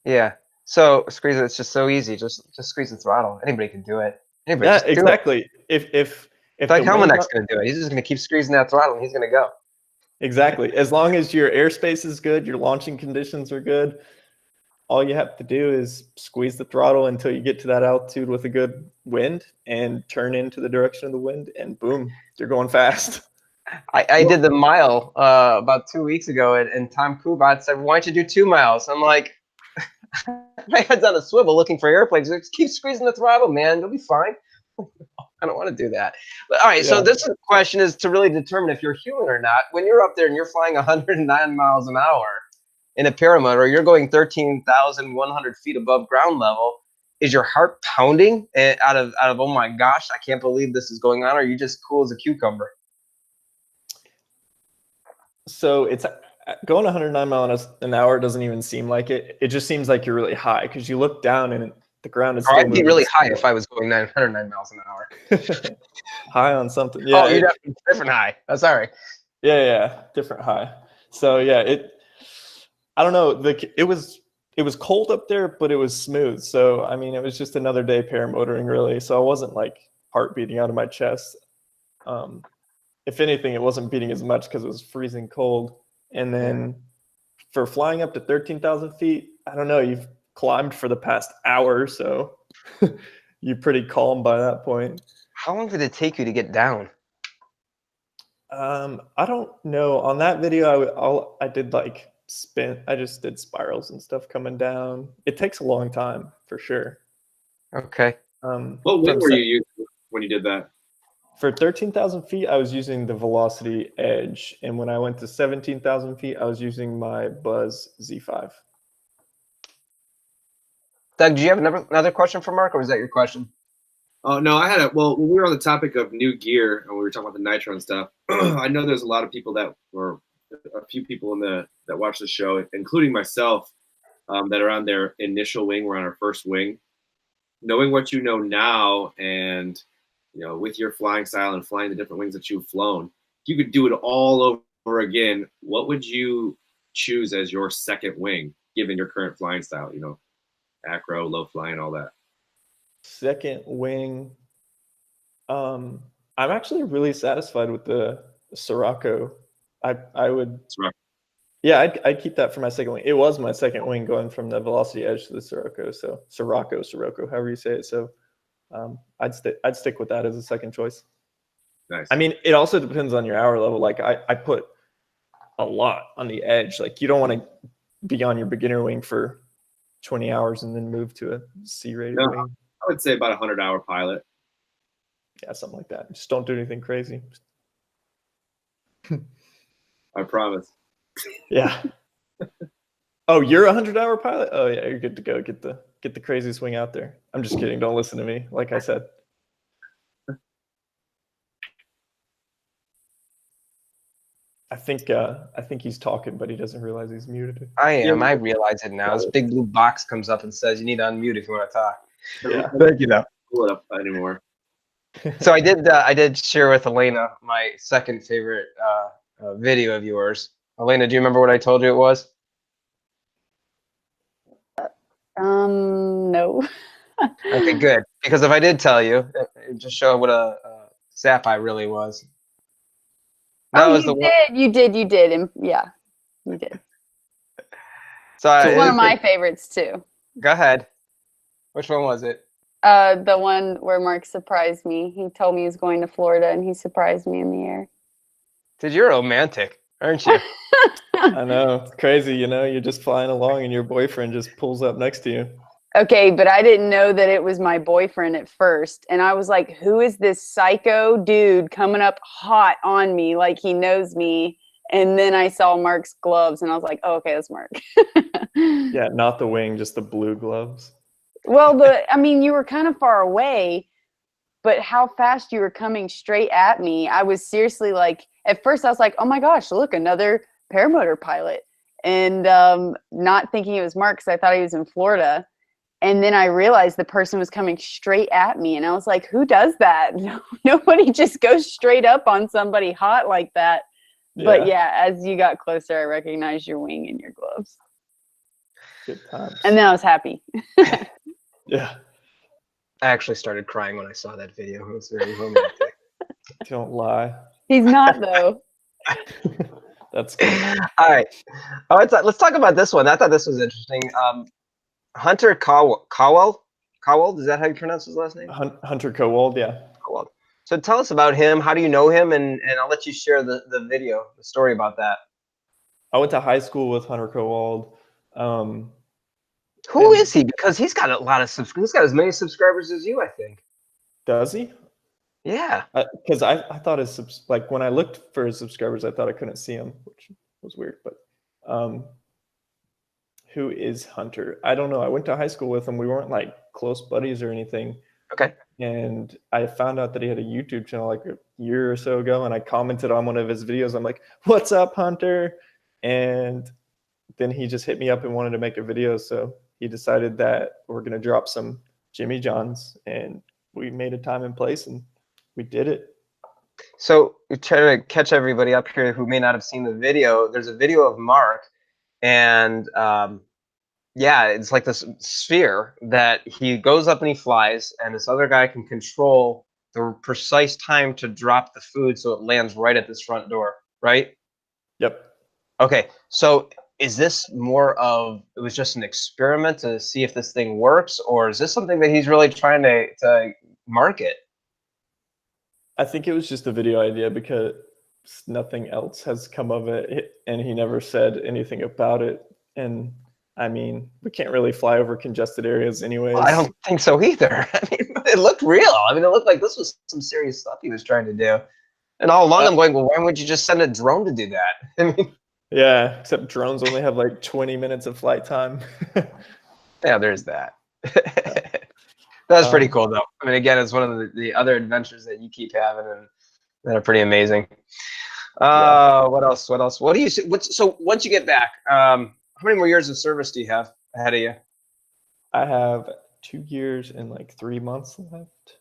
Yeah. So squeeze it. It's just so easy. Just squeeze the throttle. Anybody can do it. Anybody Yeah, just do it. exactly. If Like Helmanek's going to do it. He's just going to keep squeezing that throttle and he's going to go. Exactly. As long as your airspace is good, your launching conditions are good, all you have to do is squeeze the throttle until you get to that altitude with a good wind and turn into the direction of the wind, and boom, you're going fast. I did the mile about 2 weeks ago, and Tom Kubat said, "Why don't you do 2 miles?" I'm like, my head's on a swivel looking for airplanes. Just keep squeezing the throttle, man. You'll be fine. I don't want to do that. But, all right, so this question is to really determine if you're human or not. When you're up there and you're flying 109 miles an hour in a paramotor, you're going 13,100 feet above ground level. Is your heart pounding out of oh my gosh, I can't believe this is going on? Or are you just cool as a cucumber? So it's going 109 miles an hour doesn't even seem like it. It just seems like you're really high because you look down and the ground is still I'd be really high if I was going 109 miles an hour. High on something. Yeah. Oh, you'd have a different high. Oh, sorry. Yeah, different high. So yeah, I don't know. It was cold up there, but it was smooth. So I mean, it was just another day paramotoring, really. So I wasn't like heart beating out of my chest. If anything, it wasn't beating as much because it was freezing cold. And then for flying up to 13,000 feet, I don't know. You've climbed for the past hour, so you're pretty calm by that point. How long did it take you to get down? I don't know. On that video, I did like spin. I just did spirals and stuff coming down. It takes a long time for sure. Okay. What wind were you using when you did that? For 13,000 feet, I was using the Velocity Edge, and when I went to 17,000 feet, I was using my Buzz Z5. Doug, do you have another question for Mark, or was that your question? Oh, no, I had well, when we were on the topic of new gear and we were talking about the nitro and stuff, I know there's a lot of people that were, a few people that watch the show, including myself, that are on their initial wing. We're on our first wing. Knowing what you know now, and you know, with your flying style and flying the different wings that you've flown, if you could do it all over again, what would you choose as your second wing, given your current flying style? You know, acro, low flying, all that. Second wing. I'm actually really satisfied with the Sirocco. I would. Yeah, I'd keep that for my second wing. It was my second wing going from the Velocity Edge to the Sirocco. So Sirocco, however you say it. So I'd stick with that as a second choice. Nice. I mean, it also depends on your hour level. Like I put a lot on the Edge. Like you don't want to be on your beginner wing for 20 hours and then move to a C-rated wing. I would say about 100-hour pilot. Yeah, something like that. Just don't do anything crazy. I promise. Yeah. Oh, you're a 100-hour pilot? Oh yeah, you're good to go. Get the crazy swing out there. I'm just kidding. Don't listen to me. Like I said. I think he's talking, but he doesn't realize he's muted. I am. I realize it now. This big blue box comes up and says you need to unmute if you want to talk. Yeah. Thank you, though. Pull it up anymore. So I did share with Alayna my second favorite video of yours. Alayna, do you remember what I told you it was? No. Okay, good. Because if I did tell you, it just show what a sap I really was. That was you did, and yeah, you did. So it's one of my favorites too. Go ahead. Which one was it? The one where Mark surprised me. He told me he was going to Florida, and he surprised me in the air. Dude, you're romantic, aren't you? I know. It's crazy, you know. You're just flying along, and your boyfriend just pulls up next to you. Okay, but I didn't know that it was my boyfriend at first. And I was like, who is this psycho dude coming up hot on me like he knows me? And then I saw Mark's gloves, and I was like, oh, okay, that's Mark. Yeah, not the wing, just the blue gloves. Well, I mean, you were kind of far away, but how fast you were coming straight at me. I was seriously like, at first I was like, oh my gosh, look, another paramotor pilot. And not thinking it was Mark because I thought he was in Florida. And then I realized the person was coming straight at me. And I was like, who does that? Nobody just goes straight up on somebody hot like that. Yeah. But yeah, as you got closer, I recognized your wing and your gloves. Good times. And then I was happy. Yeah. I actually started crying when I saw that video. It was very romantic. Don't lie. He's not, though. That's good. All right. Let's talk about this one. I thought this was interesting. Hunter Cowell, is that how you pronounce his last name? Hunter Cowell, yeah. Cowell. So tell us about him. How do you know him? And I'll let you share the video, the story about that. I went to high school with Hunter Cowell. Who is he? Because he's got a lot of subscribers. He's got as many subscribers as you, I think. Does he? Yeah. Because I thought like when I looked for his subscribers, I thought I couldn't see him, which was weird. But who is Hunter? I don't know. I went to high school with him. We weren't like close buddies or anything. Okay. And I found out that he had a YouTube channel like a year or so ago, and I commented on one of his videos. I'm like, "What's up, Hunter?" And then he just hit me up and wanted to make a video. So he decided that we're going to drop some Jimmy Johns, and we made a time and place, and we did it. So you try to catch everybody up here who may not have seen the video. There's a video of Mark, and yeah, it's like this sphere that he goes up and he flies, and this other guy can control the precise time to drop the food so it lands right at this front door, right? Yep. Okay, so is this more of, it was just an experiment to see if this thing works, or is this something that he's really trying to market? I think it was just a video idea because nothing else has come of it, and he never said anything about it. And I mean, we can't really fly over congested areas anyways. Well, I don't think so either. I mean, it looked real. I mean, it looked like this was some serious stuff he was trying to do. And all along I'm going, well, why would you just send a drone to do that? I mean, yeah, except drones only have like 20 minutes of flight time. Yeah, there's that. That's pretty cool, though. I mean, again, it's one of the other adventures that you keep having, and that are pretty amazing. Yeah. What else? What do you see? So once you get back, how many more years of service do you have ahead of you? I have 2 years and like 3 months left.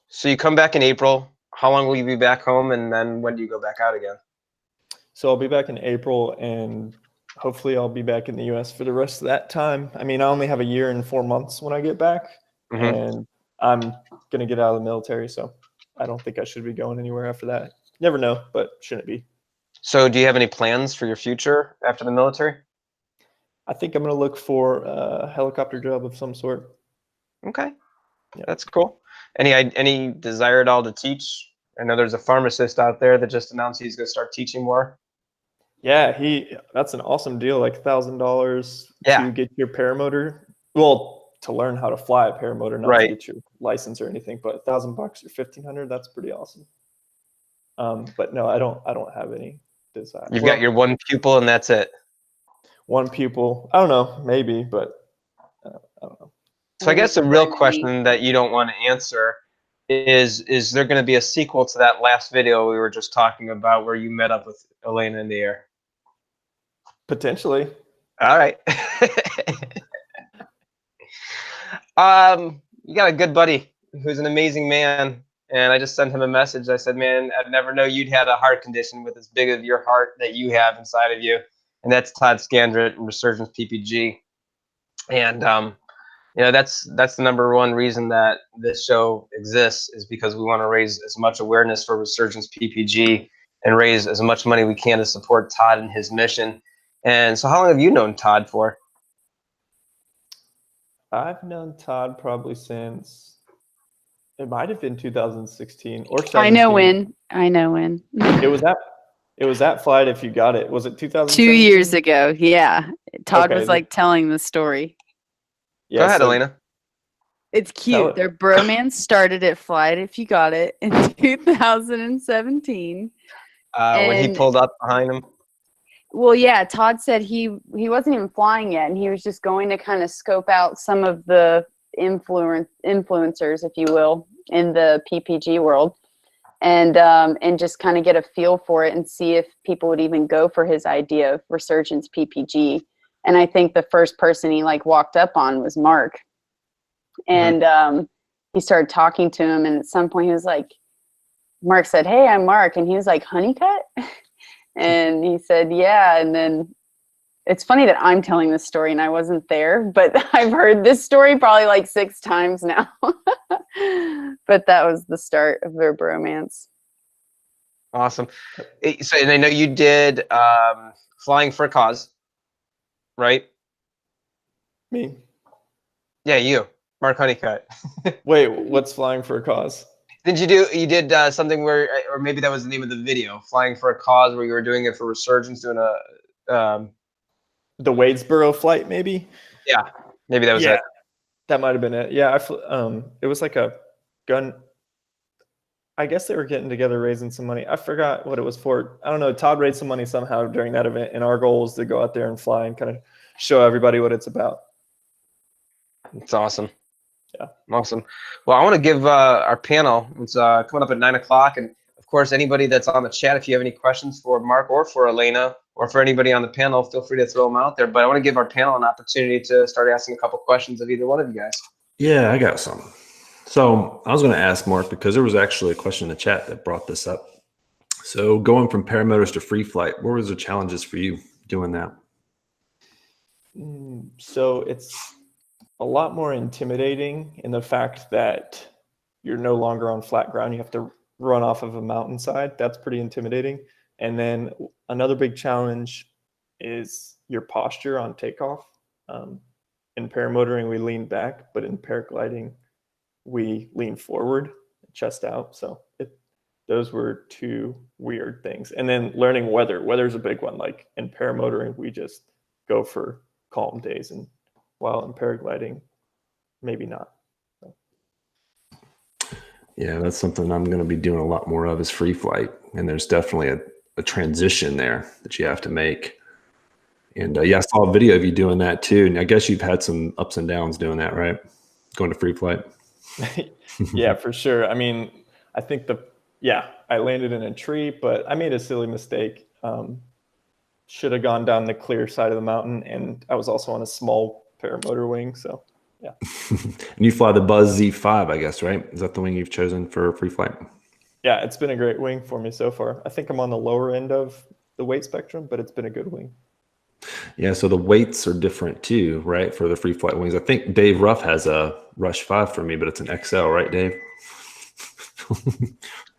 So you come back in April. How long will you be back home, and then when do you go back out again? So I'll be back in April, and hopefully I'll be back in the US for the rest of that time. I mean, I only have a year and 4 months when I get back, and I'm going to get out of the military, so I don't think I should be going anywhere after that. Never know, but shouldn't be. So do you have any plans for your future after the military? I think I'm going to look for a helicopter job of some sort. Okay. Yeah, that's cool. Any desire at all to teach? I know there's a pharmacist out there that just announced he's going to start teaching more. Yeah, that's an awesome deal, like $1,000 to get your paramotor. Well, to learn how to fly a paramotor, not to get your license or anything, but $1,000 or $1,500, that's pretty awesome. But no, I don't have any desire. You've got your one pupil and that's it. One pupil. I don't know, maybe, but I don't know. So I guess the real question that you don't want to answer is there going to be a sequel to that last video we were just talking about where you met up with Alayna in the air? Potentially. All right. You got a good buddy who's an amazing man, and I just sent him a message. I said, man, I'd never know you'd had a heart condition with as big of your heart that you have inside of you. And that's Todd Falstad and Resurgence PPG. And you know, that's the number one reason that this show exists, is because we want to raise as much awareness for Resurgence PPG and raise as much money we can to support Todd and his mission. And so how long have you known Todd for? I've known Todd probably since, it might have been 2016 or 17. I know when. It was that flight if you got it. Was it 2017? 2 years ago. Yeah. Todd was like telling the story. Yeah, go ahead, Alayna. It's cute. Their bromance started at Flight If You Got It in 2017. When he pulled up behind him. Well, yeah, Todd said he wasn't even flying yet, and he was just going to kind of scope out some of the influencers, if you will, in the PPG world, and just kind of get a feel for it and see if people would even go for his idea of Resurgence PPG. And I think the first person he like walked up on was Mark, and he started talking to him, and at some point he was like, Mark said, "Hey, I'm Mark," and he was like, "Huneycutt?" And he said, "Yeah." And then it's funny that I'm telling this story and I wasn't there, but I've heard this story probably like 6 times now. But that was the start of their bromance. Awesome. So, and I know you did Flying for a Cause, right? Me? Yeah, you, Mark Huneycutt. Wait, what's Flying for a Cause? You did something where, or maybe that was the name of the video, Flying for a Cause, where you were doing it for Resurgence, doing a the Wadesboro flight, maybe? Yeah, maybe that was it. That might have been it. Yeah, it was like a gun. I guess they were getting together, raising some money. I forgot what it was for. I don't know. Todd raised some money somehow during that event, and our goal was to go out there and fly and kind of show everybody what it's about. It's awesome. Yeah. Awesome. Well, I want to give our panel, it's coming up at 9 o'clock. And of course, anybody that's on the chat, if you have any questions for Mark or for Alayna or for anybody on the panel, feel free to throw them out there. But I want to give our panel an opportunity to start asking a couple questions of either one of you guys. Yeah, I got some. So I was going to ask Mark, because there was actually a question in the chat that brought this up. So going from paramotors to free flight, what was the challenges for you doing that? So it's a lot more intimidating in the fact that you're no longer on flat ground. You have to run off of a mountainside. That's pretty intimidating. And then another big challenge is your posture on takeoff. In paramotoring, we lean back, but in paragliding, we lean forward, chest out. So those were 2 weird things. And then learning weather. Weather's a big one. Like in paramotoring, we just go for calm days, and while in paragliding, maybe not. So. Yeah, that's something I'm going to be doing a lot more of, is free flight. And there's definitely a transition there that you have to make. And yeah, I saw a video of you doing that too. And I guess you've had some ups and downs doing that, right? Going to free flight. Yeah, for sure. I mean, I think I landed in a tree, but I made a silly mistake. Should have gone down the clear side of the mountain, and I was also on a small paramotor wing, so yeah. And you fly the Buzz Z5, I guess, right? Is that the wing you've chosen for free flight? Yeah, it's been a great wing for me so far. I think I'm on the lower end of the weight spectrum, but it's been a good wing. Yeah, so the weights are different too, right, for the free flight wings. I think Dave Ruff has a Rush 5 for me, but it's an XL, right, Dave?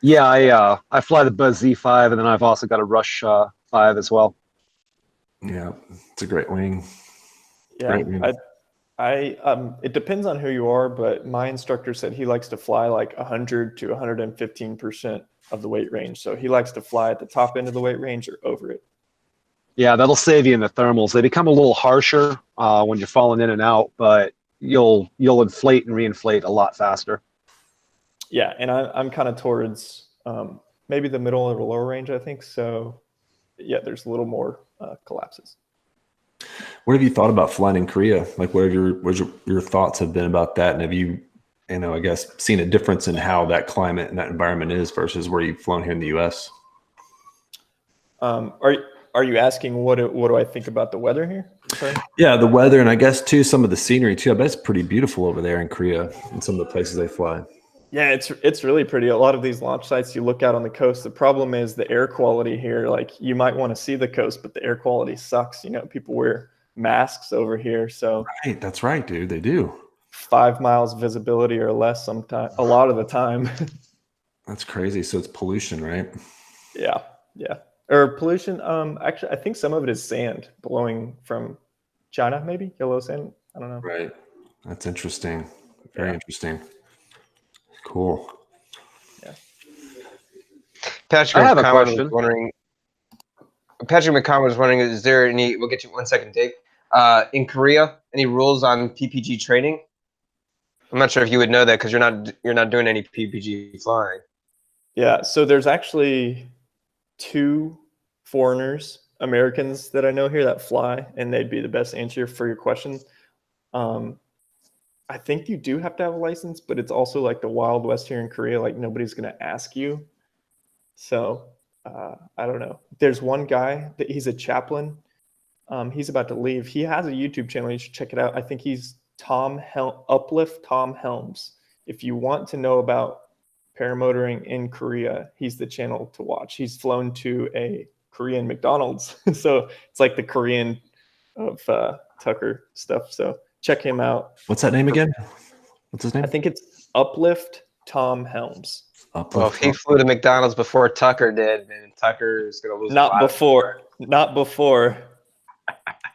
Yeah, I fly the Buzz Z5, and then I've also got a Rush 5 as well. Yeah, it's a great wing. Yeah, great wing. It depends on who you are, but my instructor said he likes to fly like 100 to 115% of the weight range. So he likes to fly at the top end of the weight range or over it. Yeah, that'll save you in the thermals. They become a little harsher when you're falling in and out, but you'll inflate and reinflate a lot faster. Yeah, and I'm kind of towards maybe the middle or lower range, I think. So yeah, there's a little more collapses. What have you thought about flying in Korea? Like, what have your thoughts have been about that? And have you I guess, seen a difference in how that climate and that environment is versus where you've flown here in the U.S.? Are you asking what do I think about the weather here? Sorry? Yeah, the weather, and I guess too some of the scenery too. I bet it's pretty beautiful over there in Korea and some of the places they fly. Yeah, it's really pretty. A lot of these launch sites, you look out on the coast. The problem is the air quality here. Like, you might want to see the coast, but the air quality sucks. People wear masks over here, so right. That's right, dude. They do. 5 miles visibility or less sometimes. A lot of the time. That's crazy. So it's pollution, right? Yeah. Or pollution. Actually, I think some of it is sand blowing from China, maybe yellow sand. I don't know. Right. That's interesting. Very interesting. Cool. Yeah. Patrick McCowan was wondering, is there any? We'll get you 1 second, Dave. In Korea, any rules on PPG training? I'm not sure if you would know that because you're not doing any PPG flying. Yeah. So there's actually 2 foreigners Americans that I know here that fly, and they'd be the best answer for your question. I think you do have to have a license, but it's also like the Wild West here in Korea. Like nobody's going to ask you. So I don't know. There's one guy that he's a chaplain. He's about to leave. He has a YouTube channel. You should check it out. I think he's Uplift Tom Helms. If you want to know about paramotoring in Korea, he's the channel to watch. He's flown to a Korean McDonald's. So it's like the Korean of Tucker stuff. So check him out. What's that name again? What's his name? I think it's Uplift Tom Helms. Well, if he flew to McDonald's before Tucker did, then Tucker is going to lose. Not before.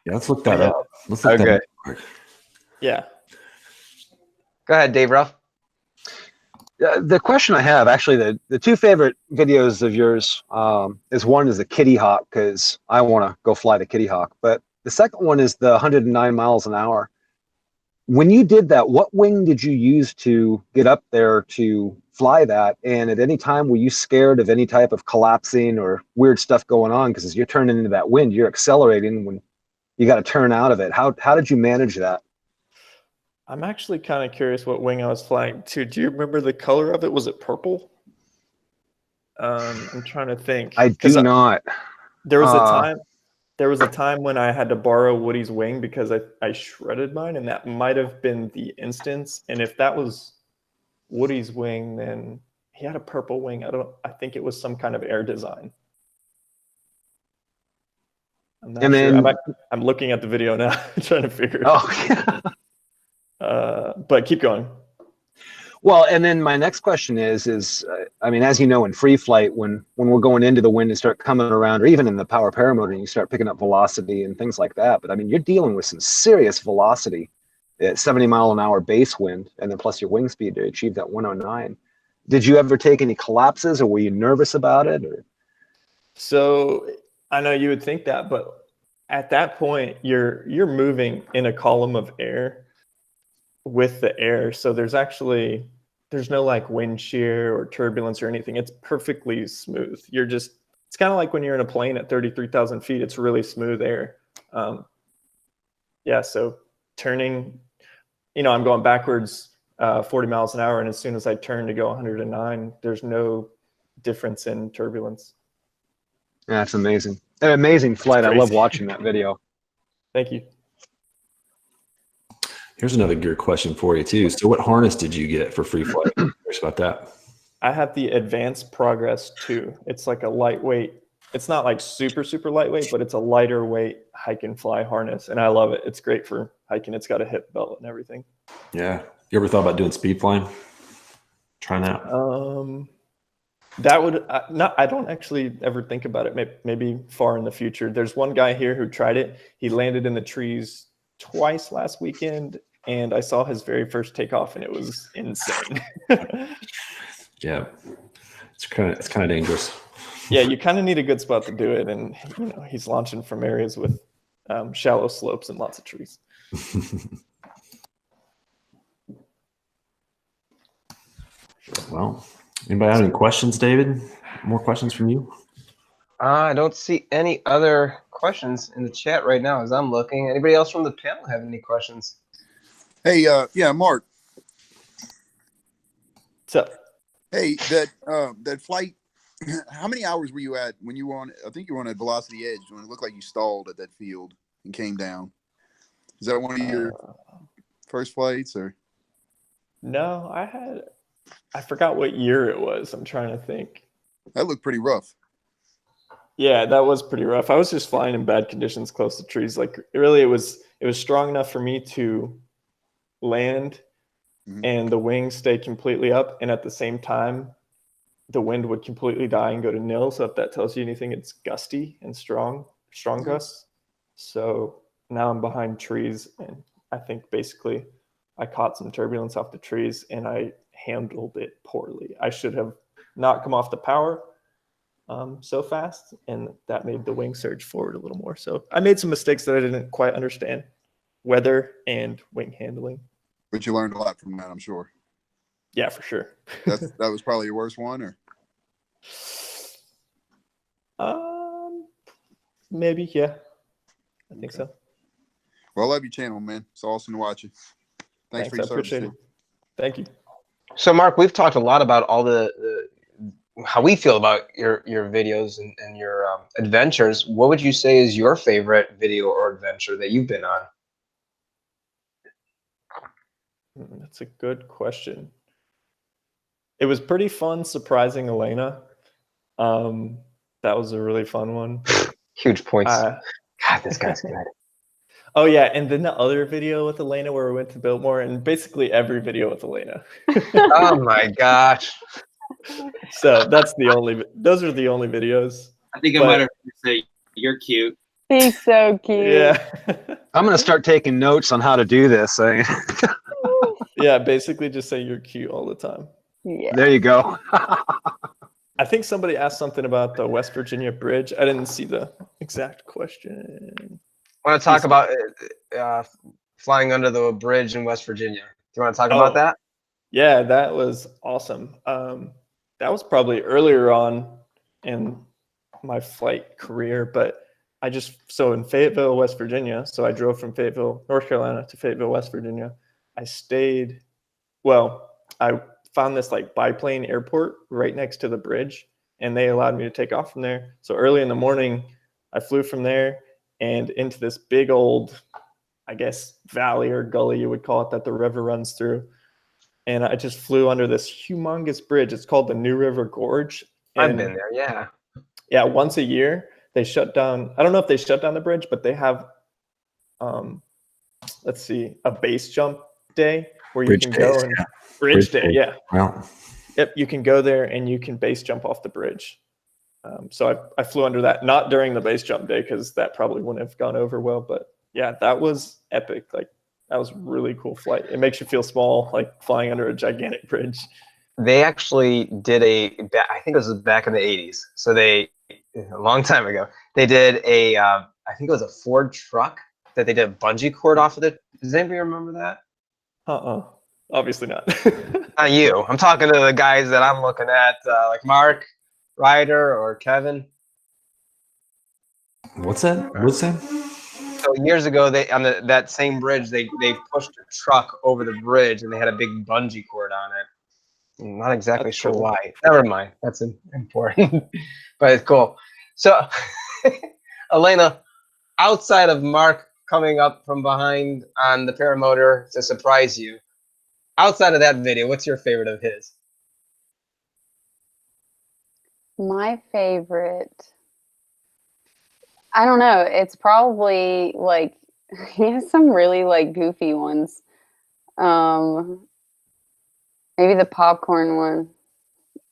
Yeah, let's look that up. Let's look that up. Yeah. Go ahead, Dave Ruff. The question I have, actually, the two favorite videos of yours is one is the Kitty Hawk, because I want to go fly the Kitty Hawk. But the second one is the 109 miles an hour. When you did that, what wing did you use to get up there to fly that? And at any time, were you scared of any type of collapsing or weird stuff going on? Because as you're turning into that wind, you're accelerating when you got to turn out of it. How did you manage that? I'm actually kind of curious what wing I was flying to. Do you remember the color of it? Was it purple? I'm trying to think. I do not. There was a time when I had to borrow Woody's wing because I shredded mine, and that might have been the instance. And if that was Woody's wing, then he had a purple wing. I think it was some kind of air design. I'm not sure. I'm looking at the video now, trying to figure it out. Yeah. But keep going. Well, and then my next question is I mean, as you know, in free flight, when we're going into the wind and start coming around, or even in the power paramotor, and you start picking up velocity and things like that. But I mean, you're dealing with some serious velocity at 70 mile an hour base wind, and then plus your wing speed to achieve that 109. Did you ever take any collapses, or were you nervous about it? Or? So I know you would think that, but at that point, you're moving in a column of air with the air. So there's no like wind shear or turbulence or anything. It's perfectly smooth. It's kind of like when you're in a plane at 33,000 feet, it's really smooth air. So turning, I'm going backwards 40 miles an hour. And as soon as I turn to go 109, there's no difference in turbulence. That's amazing. An amazing flight. I love watching that video. Thank you. Here's another gear question for you too. So what harness did you get for free flight? Curious about that. I have the Advanced Progress 2. It's like a lightweight. It's not like super, super lightweight, but it's a lighter weight hike and fly harness. And I love it. It's great for hiking. It's got a hip belt and everything. Yeah. You ever thought about doing speed flying? Trying that? That would I don't actually ever think about it. Maybe far in the future. There's one guy here who tried it. He landed in the trees twice last weekend, and I saw his very first takeoff, and it was insane. Yeah, it's kind of dangerous. Yeah, you kind of need a good spot to do it, and he's launching from areas with shallow slopes and lots of trees. Well, anybody have any questions, David? More questions from you? I don't see any other questions in the chat right now as I'm looking. Anybody else from the panel have any questions? Hey, Mark. What's up? Hey, that flight, how many hours were you at when you were on, I think you were on a velocity edge when it looked like you stalled at that field and came down? Is that one of your first flights or? No, I forgot what year it was. I'm trying to think. That looked pretty rough. Yeah, that was pretty rough. I was just flying in bad conditions close to trees. Like really, it was strong enough for me to land and the wings stay completely up. And at the same time, the wind would completely die and go to nil. So if that tells you anything, it's gusty and strong gusts. So now I'm behind trees, and I think basically I caught some turbulence off the trees and I handled it poorly. I should have not come off the power so fast, and that made the wing surge forward a little more. So I made some mistakes that I didn't quite understand, weather and wing handling. But you learned a lot from that, I'm sure. Yeah, for sure. That was probably your worst one, or? maybe, yeah. I think so. Well, I love your channel, man. It's awesome to watch you. Thanks for your I service. appreciate it. Thank you. So, Mark, we've talked a lot about all the how we feel about your videos and your adventures. What would you say is your favorite video or adventure that you've been on? That's a good question. It was pretty fun surprising Alayna. That was a really fun one. Huge points. God, this guy's good. Oh yeah, and then the other video with Alayna where we went to Biltmore, and basically every video with Alayna. Oh my gosh. So those are the only videos. I think I might have to say you're cute. He's so cute. Yeah. I'm gonna start taking notes on how to do this. Yeah, basically just say you're cute all the time. Yeah. There you go. I think somebody asked something about the West Virginia bridge. I didn't see the exact question. I want to talk about flying under the bridge in West Virginia. Do you want to talk about that? Yeah, that was awesome. That was probably earlier on in my flight career, but so in Fayetteville, West Virginia, so I drove from Fayetteville, North Carolina to Fayetteville, West Virginia. I found this like biplane airport right next to the bridge, and they allowed me to take off from there. So early in the morning, I flew from there and into this big old, I guess, valley or gully you would call it, that the river runs through. And I just flew under this humongous bridge. It's called the New River Gorge. I've been there, yeah. Yeah, once a year they shut down. I don't know if they shut down the bridge, but they have, let's see, a base jump day where you can go and bridge day. Yeah. Well, yep. You can go there and you can base jump off the bridge. So I flew under that, not during the base jump day, because that probably wouldn't have gone over well. But yeah, that was epic. Like, that was a really cool flight. It makes you feel small, like flying under a gigantic bridge. They actually did I think it was back in the 80s. So a long time ago, they did I think it was a Ford truck that they did a bungee cord off of it. Does anybody remember that? Obviously not. Not you. I'm talking to the guys that I'm looking at, like Mark, Ryder, or Kevin. What's that? What's that? So years ago, they on that same bridge, they pushed a truck over the bridge, and they had a big bungee cord on it. I'm not exactly sure cool. why. Never mind. That's important, but it's cool. So, Alayna, outside of Mark coming up from behind on the paramotor to surprise you, outside of that video, what's your favorite of his? My favorite, I don't know. It's probably like, he has some really like goofy ones. Maybe the popcorn one.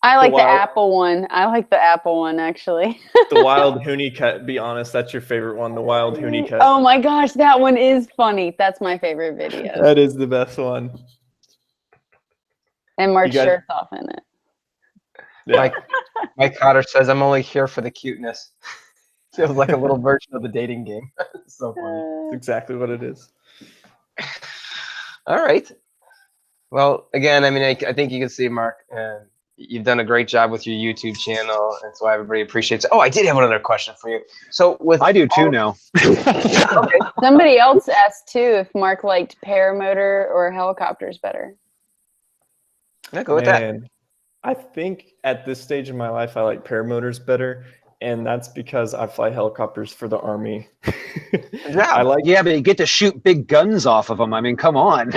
I like the apple one. I like the apple one, actually. The wild Huneycutt, be honest, that's your favorite one, the wild Huneycutt. Oh my gosh, that one is funny. That's my favorite video. That is the best one. And Mark's shirt's off in it. Yeah. Mike Cotter says, I'm only here for the cuteness. Feels like a little version of the dating game. So funny. That's exactly what it is. All right. Well, again, I mean, I think you can see, Mark, you've done a great job with your YouTube channel. That's why everybody appreciates it. Oh, I did have another question for you. So I do too now. Okay. Somebody else asked too if Mark liked paramotor or helicopters better. Yeah, go with that. I think at this stage in my life, I like paramotors better. And that's because I fly helicopters for the Army. Yeah, but you get to shoot big guns off of them. I mean, come on.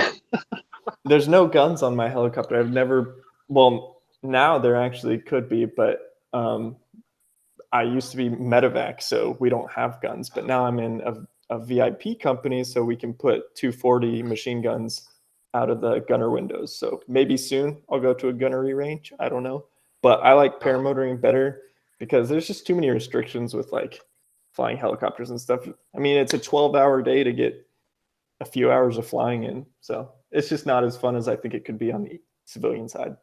There's no guns on my helicopter. I've never, well, now there actually could be, but I used to be medevac, so we don't have guns. But now I'm in a VIP company, so we can put 240 machine guns out of the gunner windows. So maybe soon I'll go to a gunnery range. I don't know. But I like paramotoring better because there's just too many restrictions with like flying helicopters and stuff. I mean, it's a 12-hour day to get a few hours of flying in. So it's just not as fun as I think it could be on the civilian side.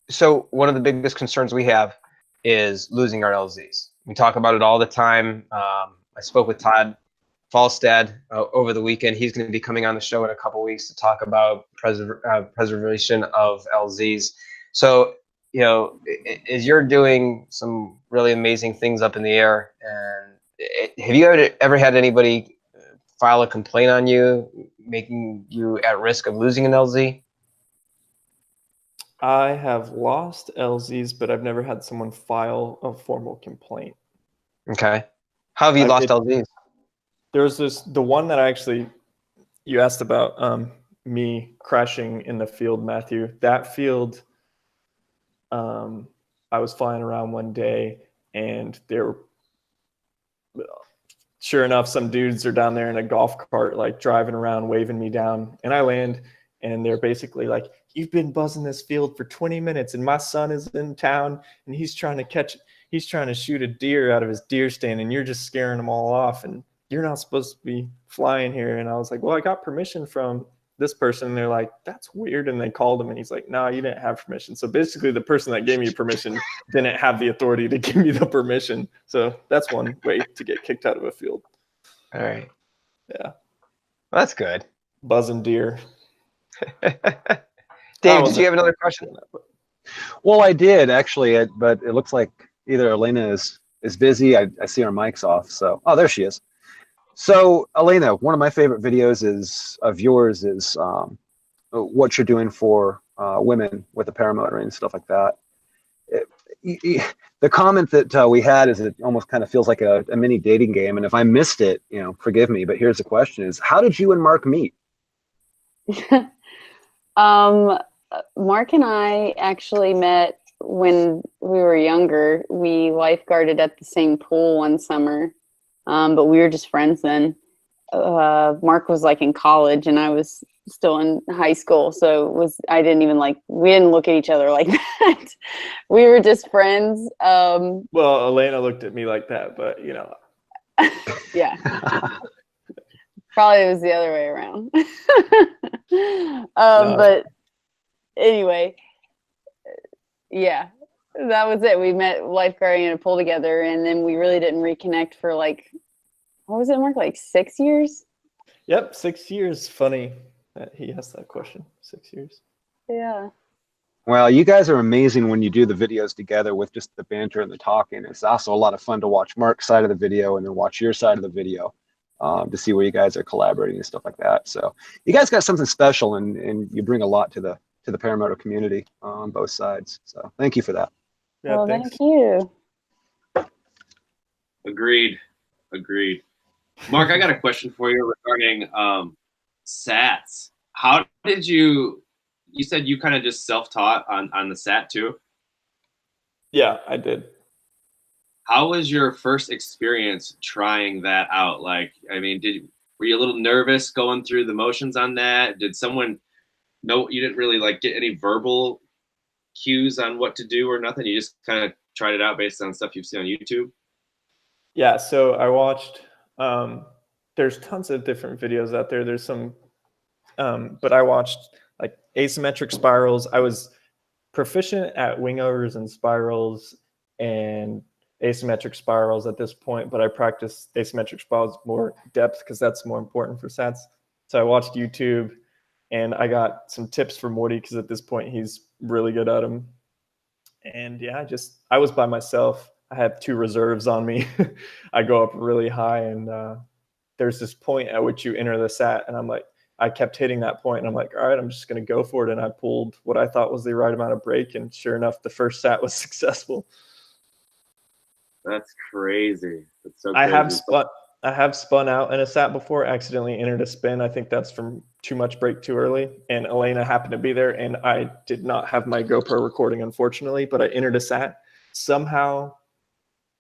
So one of the biggest concerns we have is losing our LZs. We talk about it all the time. I spoke with Todd Falstad over the weekend. He's going to be coming on the show in a couple weeks to talk about preservation of LZs. So you know, is you're doing some really amazing things up in the air. And have you ever had anybody file a complaint on you, making you at risk of losing an LZ? I have lost LZs, but I've never had someone file a formal complaint. Okay. How have you lost LZs? There's the one that you asked about, me crashing in the field, Matthew. That field, I was flying around one day, and sure enough, some dudes are down there in a golf cart, like driving around, waving me down. And I land, and they're basically like, "You've been buzzing this field for 20 minutes, and my son is in town, and he's trying to shoot a deer out of his deer stand, and you're just scaring them all off, and you're not supposed to be flying here." And I was like, "Well, I got permission from this person." And they're like, "That's weird." And they called him, and he's like, "No, you didn't have permission." So basically the person that gave me permission didn't have the authority to give me the permission. So that's one way to get kicked out of a field. All right. Yeah. That's good. Buzzing deer. Dave, did you have another question? Well, I did actually, but it looks like either Alayna is busy. I see her mic's off. So, oh, there she is. So, Alayna, one of my favorite videos of yours is what you're doing for women with the paramotor and stuff like that. The comment that we had is it almost kind of feels like a mini dating game. And if I missed it, forgive me. But here's the question: is how did you and Mark meet? Mark and I actually met when we were younger. We lifeguarded at the same pool one summer, but we were just friends then. Mark was like in college, and I was still in high school, so we didn't look at each other like that. We were just friends. Well, Alayna looked at me like that, but yeah. Probably it was the other way around. No. But anyway, yeah, that was it. We met lifeguarding in a pool together, and then we really didn't reconnect for what was it, Mark? Like 6 years? Yep, 6 years. Funny that he asked that question. 6 years. Yeah. Well, you guys are amazing when you do the videos together with just the banter and the talking. It's also a lot of fun to watch Mark's side of the video and then watch your side of the video. To see where you guys are collaborating and stuff like that. So you guys got something special, and you bring a lot to the paramotor community on both sides. So thank you for that. Yeah, well, thanks. thank you. Agreed. Mark, I got a question for you regarding SATs. How did you said you kind of just self-taught on the SAT too? Yeah, I did. How was your first experience trying that out? Were you a little nervous going through the motions on that? Did someone know you didn't really get any verbal cues on what to do or nothing? You just kind of tried it out based on stuff you've seen on YouTube? Yeah, so I watched, there's tons of different videos out there. There's some, but I watched asymmetric spirals. I was proficient at wingovers and spirals and asymmetric spirals at this point, but I practice asymmetric spirals more depth because that's more important for SATs. So I watched YouTube, and I got some tips from Woody because at this point he's really good at them. And yeah, I was by myself. I had 2 reserves on me. I go up really high, and there's this point at which you enter the SAT, and I kept hitting that point, and I'm like, all right, I'm just going to go for it. And I pulled what I thought was the right amount of brake, and sure enough, the first SAT was successful. That's crazy. That's so crazy. I have spun out in a SAT before, accidentally entered a spin. I think that's from too much brake too early. And Alayna happened to be there, and I did not have my GoPro recording, unfortunately, but I entered a SAT. Somehow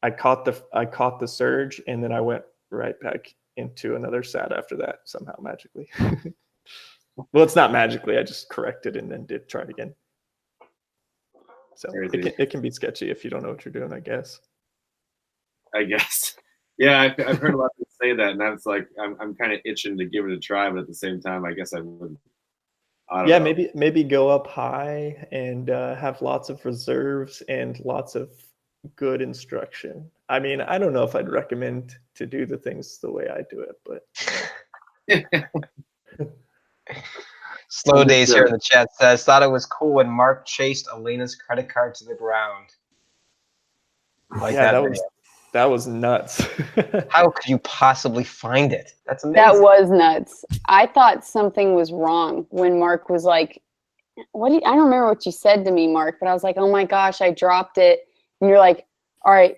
I caught the surge, and then I went right back into another SAT after that, somehow magically. Well, it's not magically. I just corrected and then did try it again. So it can be sketchy if you don't know what you're doing, I guess. Yeah, I've heard a lot of people say that, and I was like, I'm kind of itching to give it a try, but at the same time, I guess I wouldn't. I don't know. Maybe go up high and have lots of reserves and lots of good instruction. I mean, I don't know if I'd recommend to do the things the way I do it, but Slow Days here in the chat says, thought it was cool when Mark chased Alayna's credit card to the ground. Like Yeah, that that was nuts. How could you possibly find it? That's amazing. That was nuts. I thought something was wrong when Mark was like, I don't remember what you said to me, Mark, but I was like, oh my gosh, I dropped it. And you're like, all right,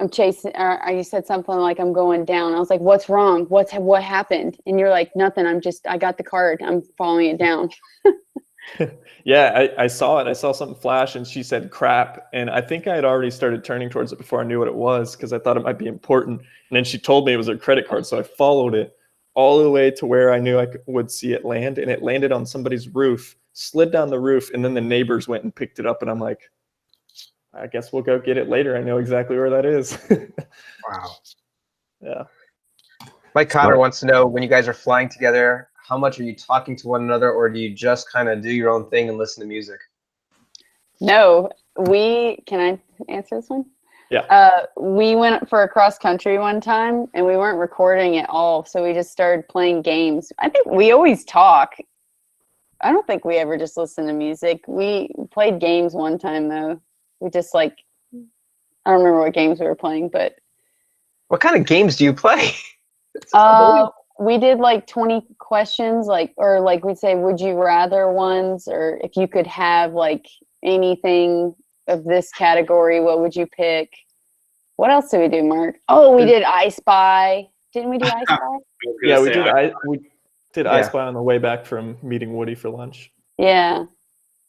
I'm chasing, or you said something like, I'm going down. I was like, what's wrong? What happened? And you're like, nothing. I got the card. I'm following it down. Yeah, I saw it. I saw something flash and she said crap. And I think I had already started turning towards it before I knew what it was because I thought it might be important. And then she told me it was her credit card. So I followed it all the way to where I knew I would see it land. And it landed on somebody's roof, slid down the roof. And then the neighbors went and picked it up. And I'm like, I guess we'll go get it later. I know exactly where that is. Wow. Yeah. Mike Cotter wants to know, when you guys are flying together, how much are you talking to one another, or do you just kind of do your own thing and listen to music? No, can I answer this one? Yeah. We went for a cross country one time and we weren't recording at all. So we just started playing games. I think we always talk. I don't think we ever just listen to music. We played games one time though. We just I don't remember what games we were playing, but. What kind of games do you play? We did 20 questions, or we'd say, would you rather ones, or if you could have anything of this category, what would you pick? What else did we do, Mark? Oh, we did I Spy. Didn't we do I Spy? Yeah, we did I Spy on the way back from meeting Woody for lunch. Yeah.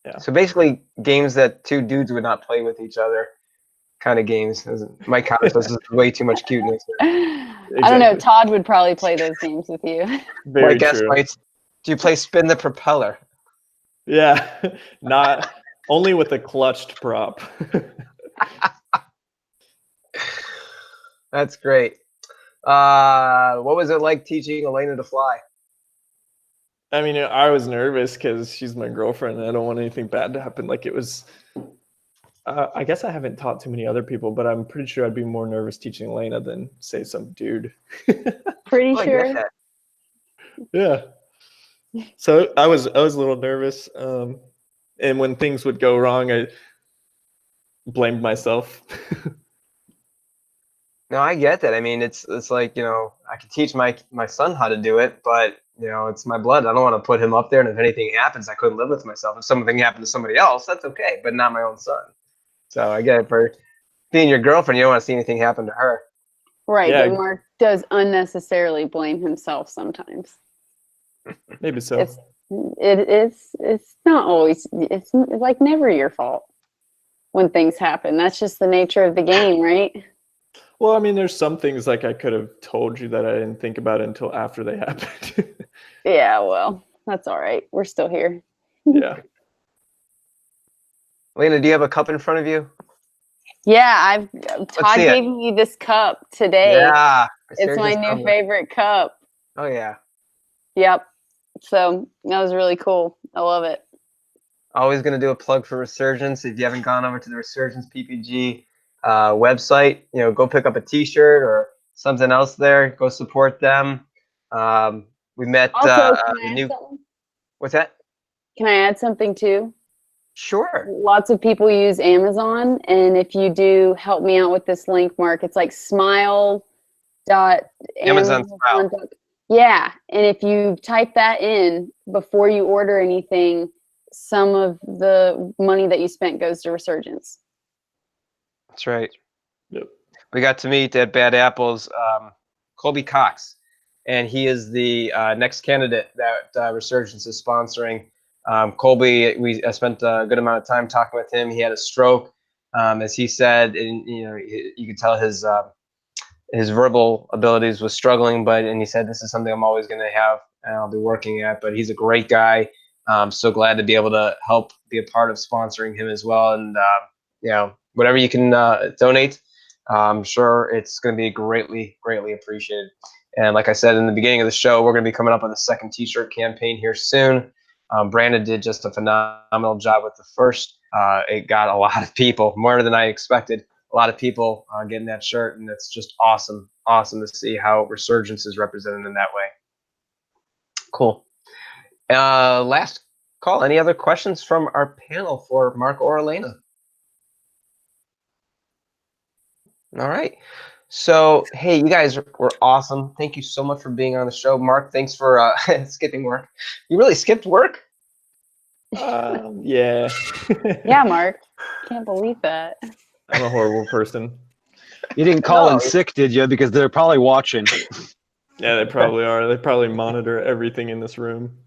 Yeah. So basically games that two dudes would not play with each other kind of games. Mike Cotter says this is way too much cuteness. Exactly. I don't know. Todd would probably play those games with you. Very true. Do you play Spin the Propeller? Yeah, not only with a clutched prop. That's great. What was it like teaching Alayna to fly? I mean, I was nervous because she's my girlfriend and I don't want anything bad to happen. It was, I guess I haven't taught too many other people, but I'm pretty sure I'd be more nervous teaching Alayna than, say, some dude. Pretty sure. Yeah. So I was a little nervous. And when things would go wrong, I blamed myself. No, I get that. I mean, it's like, I could teach my son how to do it, but it's my blood. I don't want to put him up there, and if anything happens, I couldn't live with myself. If something happened to somebody else, that's okay, but not my own son. So I get it. For being your girlfriend, you don't want to see anything happen to her. Right, yeah. But Mark does unnecessarily blame himself sometimes. Maybe so. It's not always. It's never your fault when things happen. That's just the nature of the game, right? Well, I mean, there's some things I could have told you that I didn't think about until after they happened. Yeah, well, that's all right. We're still here. Yeah. Alayna, do you have a cup in front of you? Yeah, Todd gave me this cup today. Yeah. It's my new favorite cup. Oh, yeah. Yep. So that was really cool. I love it. Always going to do a plug for Resurgence. If you haven't gone over to the Resurgence PPG website, go pick up a t-shirt or something else there. Go support them. We met also, what's that? Can I add something too? Sure. Lots of people use Amazon, and if you do, help me out with this link, Mark. It's Amazon Smile. Yeah, and if you type that in before you order anything, some of the money that you spent goes to Resurgence. That's right. Yep. We got to meet at Bad Apples Colby Cox, and he is the next candidate that Resurgence is sponsoring. Colby, we spent a good amount of time talking with him. He had a stroke, as he said, and you could tell his verbal abilities was struggling, and he said, this is something I'm always going to have and I'll be working at. But he's a great guy. I'm so glad to be able to help be a part of sponsoring him as well. And whatever you can donate, I'm sure it's going to be greatly appreciated. And like I said in the beginning of the show, we're going to be coming up with a second t-shirt campaign here soon. Brandon did just a phenomenal job with the first. It got a lot of people, more than I expected. A lot of people getting that shirt, and it's just awesome to see how Resurgence is represented in that way. Cool. Last call. Any other questions from our panel for Mark or Alayna? All right. So, hey, you guys were awesome. Thank you so much for being on the show. Mark, thanks for skipping work. You really skipped work? Yeah. Yeah, Mark. Can't believe that. I'm a horrible person. You didn't call in No. sick, did you? Because they're probably watching. Yeah, they probably are. They probably monitor everything in this room.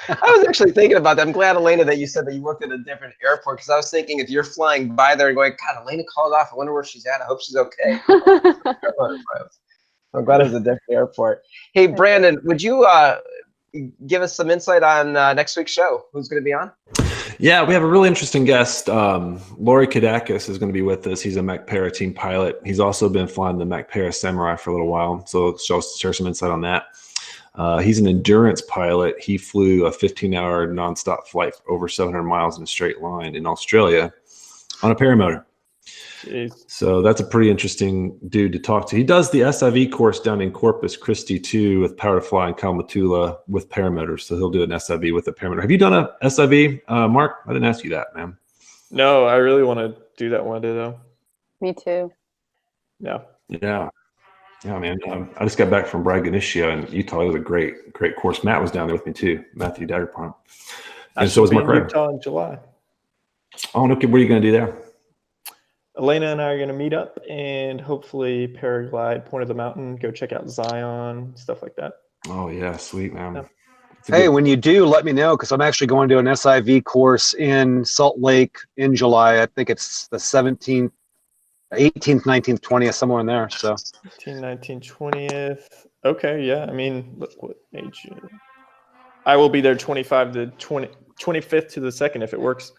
I was actually thinking about that. I'm glad, Alayna, that you said that you worked at a different airport, because I was thinking if you're flying by there and going, God, Alayna called off. I wonder where she's at. I hope she's okay. I'm glad it was a different airport. Hey, Brandon, would you give us some insight on next week's show? Who's going to be on? Yeah, we have a really interesting guest. Laurie Kadakis is going to be with us. He's a MacPara team pilot. He's also been flying the MacPara Samurai for a little while, so she'll share some insight on that. He's an endurance pilot. He flew a 15-hour nonstop flight over 700 miles in a straight line in Australia on a paramotor. Jeez. So that's a pretty interesting dude to talk to. He does the SIV course down in Corpus Christi too, with Power to Fly and Kamatula with paramotors. So he'll do an SIV with a paramotor. Have you done a SIV, Mark? I didn't ask you that, man. No, I really want to do that one day though. Me too. Yeah. Yeah, man. I just got back from Bragg Initia in Utah. It was a great course. Matt was down there with me too, Matthew Daggerpont. And so was Mark Ray. Utah in July. Oh, no, what are you going to do there? Alayna and I are going to meet up and hopefully paraglide Point of the Mountain, go check out Zion, stuff like that. Oh, yeah. Sweet, man. Yeah. Hey, when you do, let me know, because I'm actually going to an SIV course in Salt Lake in July. I think it's the 17th, 18th, 19th, 20th, somewhere in there. So 18, 19, 20th. Okay, yeah. I mean, what age? I will be there 25 to 25th to the 2nd if it works.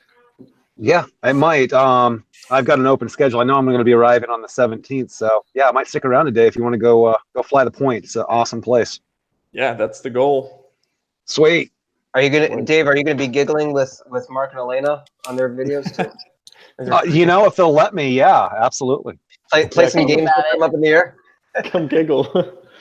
yeah, I might. I've got an open schedule. I know I'm going to be arriving on the 17th. So yeah, I might stick around today if you want to go fly the point. It's an awesome place. Yeah, that's the goal. Sweet. Are you gonna, Dave? Are you gonna be giggling with Mark and Alayna on their videos too? You know, if they'll let me, yeah, absolutely. Play some games with them up in the air. Come giggle.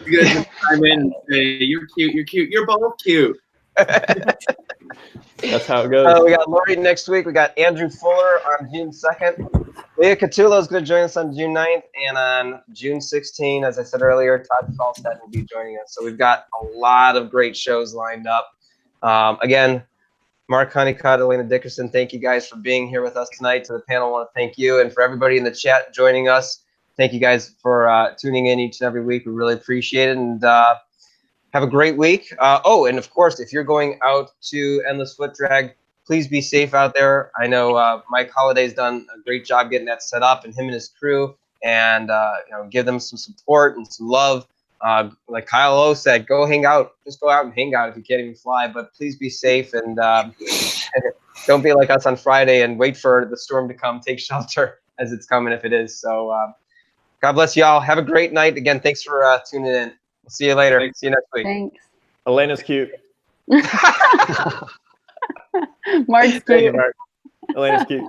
You guys just chime in and say, you're cute, you're cute, you're both cute. That's how it goes. We got Lori next week. We got Andrew Fuller on June 2nd. Leah Catullo is going to join us on June 9th. And on June 16th, as I said earlier, Todd Falstad will be joining us. So we've got a lot of great shows lined up. Again, Mark Huneycutt, Alayna Dickerson, thank you guys for being here with us tonight. To the panel, I want to thank you. And for everybody in the chat joining us, thank you guys for tuning in each and every week. We really appreciate it. And have a great week. And of course, if you're going out to Endless Foot Drag, please be safe out there. I know Mike Holliday's done a great job getting that set up, and him and his crew, and give them some support and some love. Like Kyle O said, go hang out. Just go out and hang out if you can't even fly. But please be safe, and don't be like us on Friday and wait for the storm to come. Take shelter as it's coming if it is. So God bless y'all. Have a great night. Again, thanks for tuning in. We'll see you later. See you next week. Thanks. Alayna's cute. Mark's Thank you, cute. Mark. Alayna's cute.